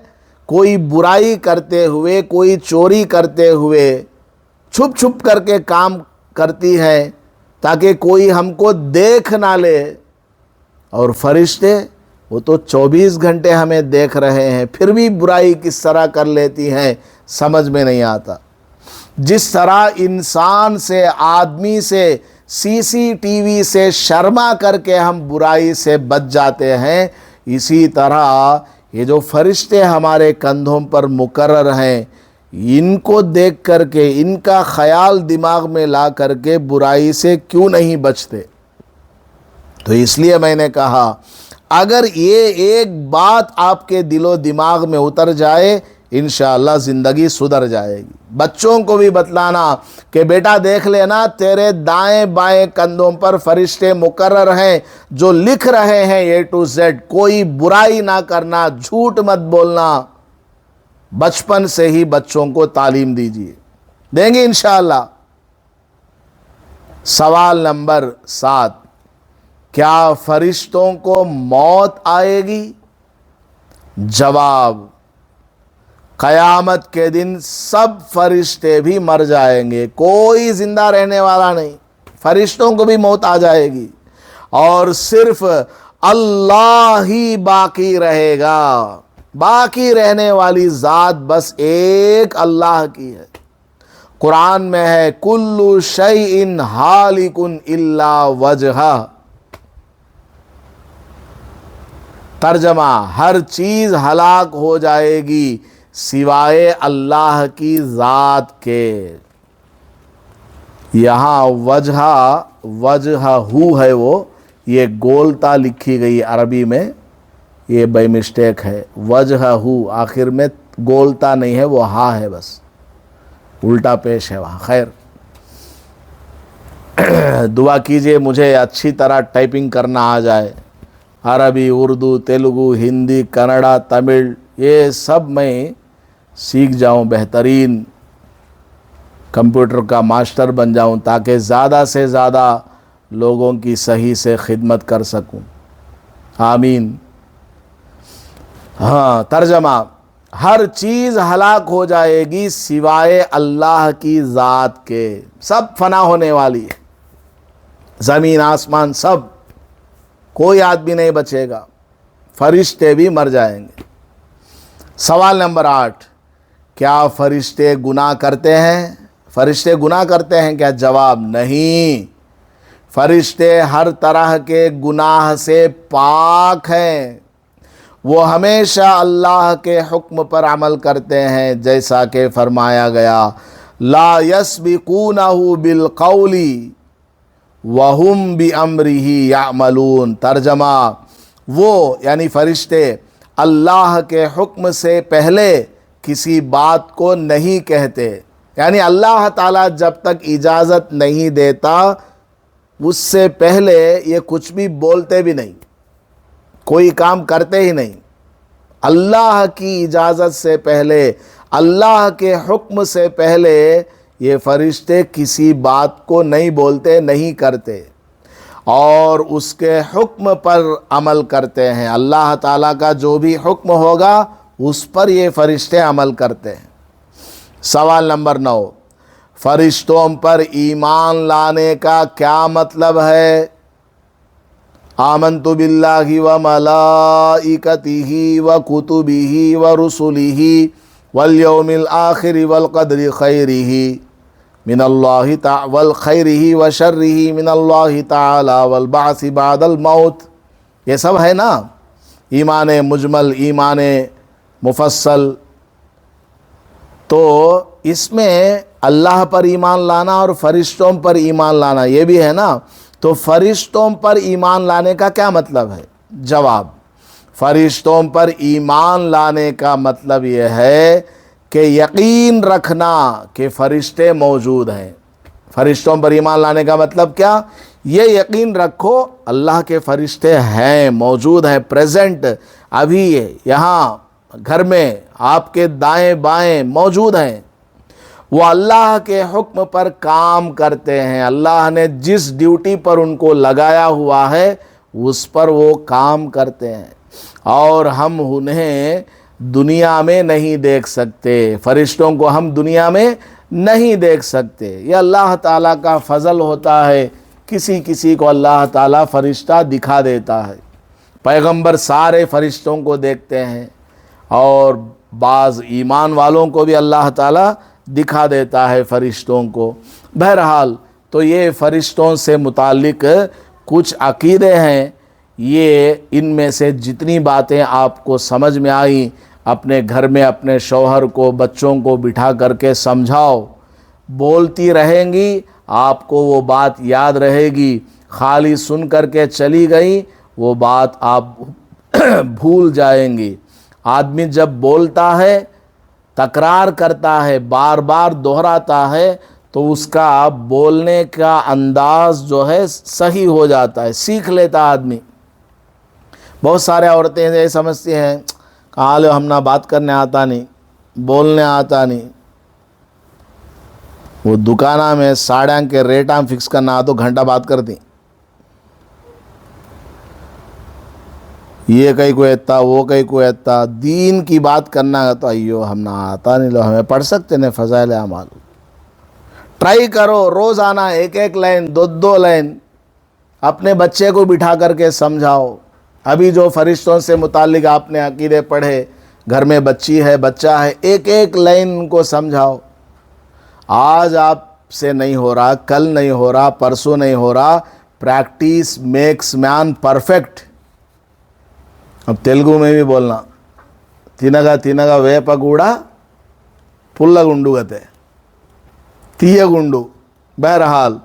کوئی برائی کرتے ہوئے، کوئی چوری کرتے ہوئے چھپ چھپ کر کے کام کرتی ہے تاکہ کوئی ہم کو دیکھ نہ لے، اور فرشتے وہ تو 24 گھنٹے ہمیں دیکھ رہے ہیں، پھر بھی برائی کس طرح کر لیتی ہیں سمجھ میں نہیں آتا۔ جس طرح انسان سے، آدمی سے، سی سی ٹی وی سے شرما کر کے ہم برائی سے بچ جاتے ہیں، اسی طرح یہ جو فرشتے ہمارے کندھوں پر مقرر ہیں، ان کو دیکھ کر کے، ان کا خیال دماغ میں لا کر کے برائی سے کیوں نہیں بچتے؟ تو اس لیے میں نے کہا، اگر یہ ایک بات آپ کے دل و دماغ میں اتر جائے، انشاءاللہ زندگی سدھر جائے گی۔ بچوں کو بھی بتلانا کہ بیٹا دیکھ لینا، تیرے دائیں بائیں کندھوں پر فرشتے مقرر ہیں جو لکھ رہے ہیں A to Z، کوئی برائی نہ کرنا، جھوٹ مت بولنا۔ بچپن سے ہی بچوں کو تعلیم دیجیے، دیں گے انشاءاللہ۔ سوال نمبر 7، کیا فرشتوں کو موت آئے گی؟ جواب، قیامت کے دن سب فرشتے بھی مر جائیں گے، کوئی زندہ رہنے والا نہیں، فرشتوں کو بھی موت آ جائے گی، اور صرف اللہ ہی باقی رہے گا۔ باقی رہنے والی ذات بس ایک اللہ کی ہے۔ قرآن میں ہے، کل شیء ہالک الا وجہہ۔ ترجمہ، ہر چیز ہلاک ہو جائے گی سوائے اللہ کی ذات کے۔ یہاں وجہہ ہے، وہ یہ گولتا لکھی گئی عربی میں، یہ بائی مسٹیک ہے، وجہہ آخر میں گولتا نہیں ہے، وہ ہاں ہے، بس الٹا پیش ہے وہاں۔ خیر، دعا کیجئے مجھے اچھی طرح ٹائپنگ کرنا آ جائے، عربی، اردو، تیلگو، ہندی، کنڑا، تمل، یہ سب میں سیکھ جاؤں، بہترین کمپیوٹر کا ماسٹر بن جاؤں، تاکہ زیادہ سے زیادہ لوگوں کی صحیح سے خدمت کر سکوں، آمین۔ ہاں، ترجمہ، ہر چیز ہلاک ہو جائے گی سوائے اللہ کی ذات کے، سب فنا ہونے والی ہے، زمین آسمان سب، کوئی آدمی نہیں بچے گا، فرشتے بھی مر جائیں گے۔ سوال نمبر 8، کیا فرشتے گناہ کرتے ہیں؟ فرشتے گناہ کرتے ہیں کیا؟ جواب، نہیں، فرشتے ہر طرح کے گناہ سے پاک ہیں، وہ ہمیشہ اللہ کے حکم پر عمل کرتے ہیں، جیسا کہ فرمایا گیا، لا یسبقونہ بالقول وَهُمْ بِأَمْرِهِ يَعْمَلُونَ۔ ترجمہ، وہ یعنی فرشتے اللہ کے حکم سے پہلے کسی بات کو نہیں کہتے، یعنی اللہ تعالیٰ جب تک اجازت نہیں دیتا اس سے پہلے یہ کچھ بھی بولتے بھی نہیں، کوئی کام کرتے ہی نہیں۔ اللہ کی اجازت سے پہلے، اللہ کے حکم سے پہلے یہ فرشتے کسی بات کو نہیں بولتے، نہیں کرتے، اور اس کے حکم پر عمل کرتے ہیں۔ اللہ تعالیٰ کا جو بھی حکم ہوگا اس پر یہ فرشتے عمل کرتے ہیں۔ سوال نمبر 9، فرشتوں پر ایمان لانے کا کیا مطلب ہے؟ آمنت باللہ وملائکتہ وکتبہ ورسلہ والیوم الآخر والقدر خیرہ من اللہ تعالی والخیرہ وشرہ من اللہ تعالی والبعث بعد الموت، یہ سب ہے نا، ایمان مجمل، ایمان مفصل۔ تو اس میں اللہ پر ایمان لانا اور فرشتوں پر ایمان لانا یہ بھی ہے نا۔ تو فرشتوں پر ایمان لانے کا کیا مطلب ہے؟ جواب، فرشتوں پر ایمان لانے کا مطلب یہ ہے کہ یقین رکھنا کہ فرشتے موجود ہیں۔ فرشتوں پر ایمان لانے کا مطلب کیا؟ یہ یقین رکھو اللہ کے فرشتے ہیں، موجود ہیں، پریزنٹ، ابھی یہاں گھر میں آپ کے دائیں بائیں موجود ہیں۔ وہ اللہ کے حکم پر کام کرتے ہیں، اللہ نے جس ڈیوٹی پر ان کو لگایا ہوا ہے اس پر وہ کام کرتے ہیں، اور ہم انہیں دنیا میں نہیں دیکھ سکتے، فرشتوں کو ہم دنیا میں نہیں دیکھ سکتے۔ یہ اللہ تعالیٰ کا فضل ہوتا ہے، کسی کسی کو اللہ تعالیٰ فرشتہ دکھا دیتا ہے۔ پیغمبر سارے فرشتوں کو دیکھتے ہیں، اور بعض ایمان والوں کو بھی اللہ تعالیٰ دکھا دیتا ہے فرشتوں کو۔ بہرحال تو یہ فرشتوں سے متعلق کچھ عقیدے ہیں، یہ ان میں سے جتنی باتیں آپ کو سمجھ میں آئیں اپنے گھر میں اپنے شوہر کو، بچوں کو بٹھا کر کے سمجھاؤ، بولتی رہیں گی آپ کو وہ بات یاد رہے گی، خالی سن کر کے چلی گئی وہ بات آپ بھول جائیں گی۔ آدمی جب بولتا ہے، تکرار کرتا ہے، بار بار دہراتا ہے، تو اس کا بولنے کا انداز جو ہے صحیح ہو جاتا ہے، سیکھ لیتا آدمی۔ بہت سارے عورتیں یہ سمجھتی ہیں کہا لو ہم نہ بات کرنے آتا نہیں، بولنے آتا نہیں۔ وہ دکانہ میں ساڑیاں کے ریٹاں فکس کرنا تو گھنٹہ بات کرتی، یہ کئی کو ایتا وہ کئی کو ایتا، دین کی بات کرنا ہے تو ایو ہم نہ آتا نہیں، لو ہمیں پڑھ سکتے ہیں فضائل اعمال۔ ٹرائی کرو روزانہ ایک ایک لائن، دو لائن اپنے بچے کو بٹھا کر کے سمجھاؤ۔ ابھی جو فرشتوں سے متعلق آپ نے عقیدے پڑھے، گھر میں بچی ہے بچہ ہے، ایک ایک لائن ان کو سمجھاؤ۔ آج آپ سے نہیں ہو رہا، کل نہیں ہو رہا، پرسوں نہیں ہو رہا، پریکٹس میکس مین پرفیکٹ۔ اب تیلگو میں بھی بولنا، تینگا تینگا ویپا گوڑا پلا گنڈو گتے، تیہ گنڈو۔ بہرحال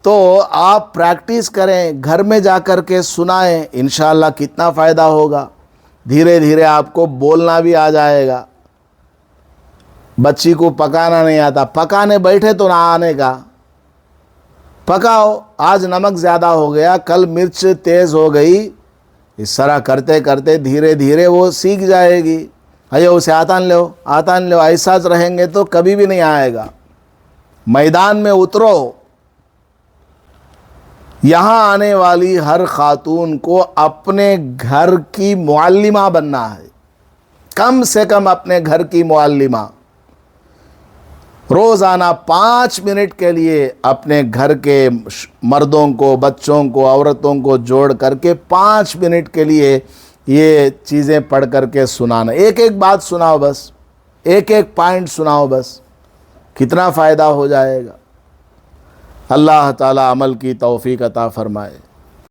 تو آپ پریکٹس کریں، گھر میں جا کر کے سنائیں، انشاءاللہ کتنا فائدہ ہوگا۔ دھیرے دھیرے آپ کو بولنا بھی آ جائے گا۔ بچی کو پکانا نہیں آتا، پکانے بیٹھے تو نہ آنے کا، پکاؤ، آج نمک زیادہ ہو گیا، کل مرچ تیز ہو گئی، اس طرح کرتے کرتے دھیرے دھیرے وہ سیکھ جائے گی۔ اسے آتا نہیں لو، ایسا رہیں گے تو کبھی بھی نہیں آئے گا۔ میدان میں اترو۔ یہاں آنے والی ہر خاتون کو اپنے گھر کی معلمہ بننا ہے، کم سے کم اپنے گھر کی معلمہ۔ روزانہ 5 منٹ کے لیے اپنے گھر کے مردوں کو، بچوں کو، عورتوں کو جوڑ کر کے 5 منٹ کے لیے یہ چیزیں پڑھ کر کے سنانا۔ ایک ایک بات سناؤ، بس ایک ایک پوائنٹ سناؤ، بس کتنا فائدہ ہو جائے گا۔ اللہ تعالی عمل کی توفیق عطا فرمائے۔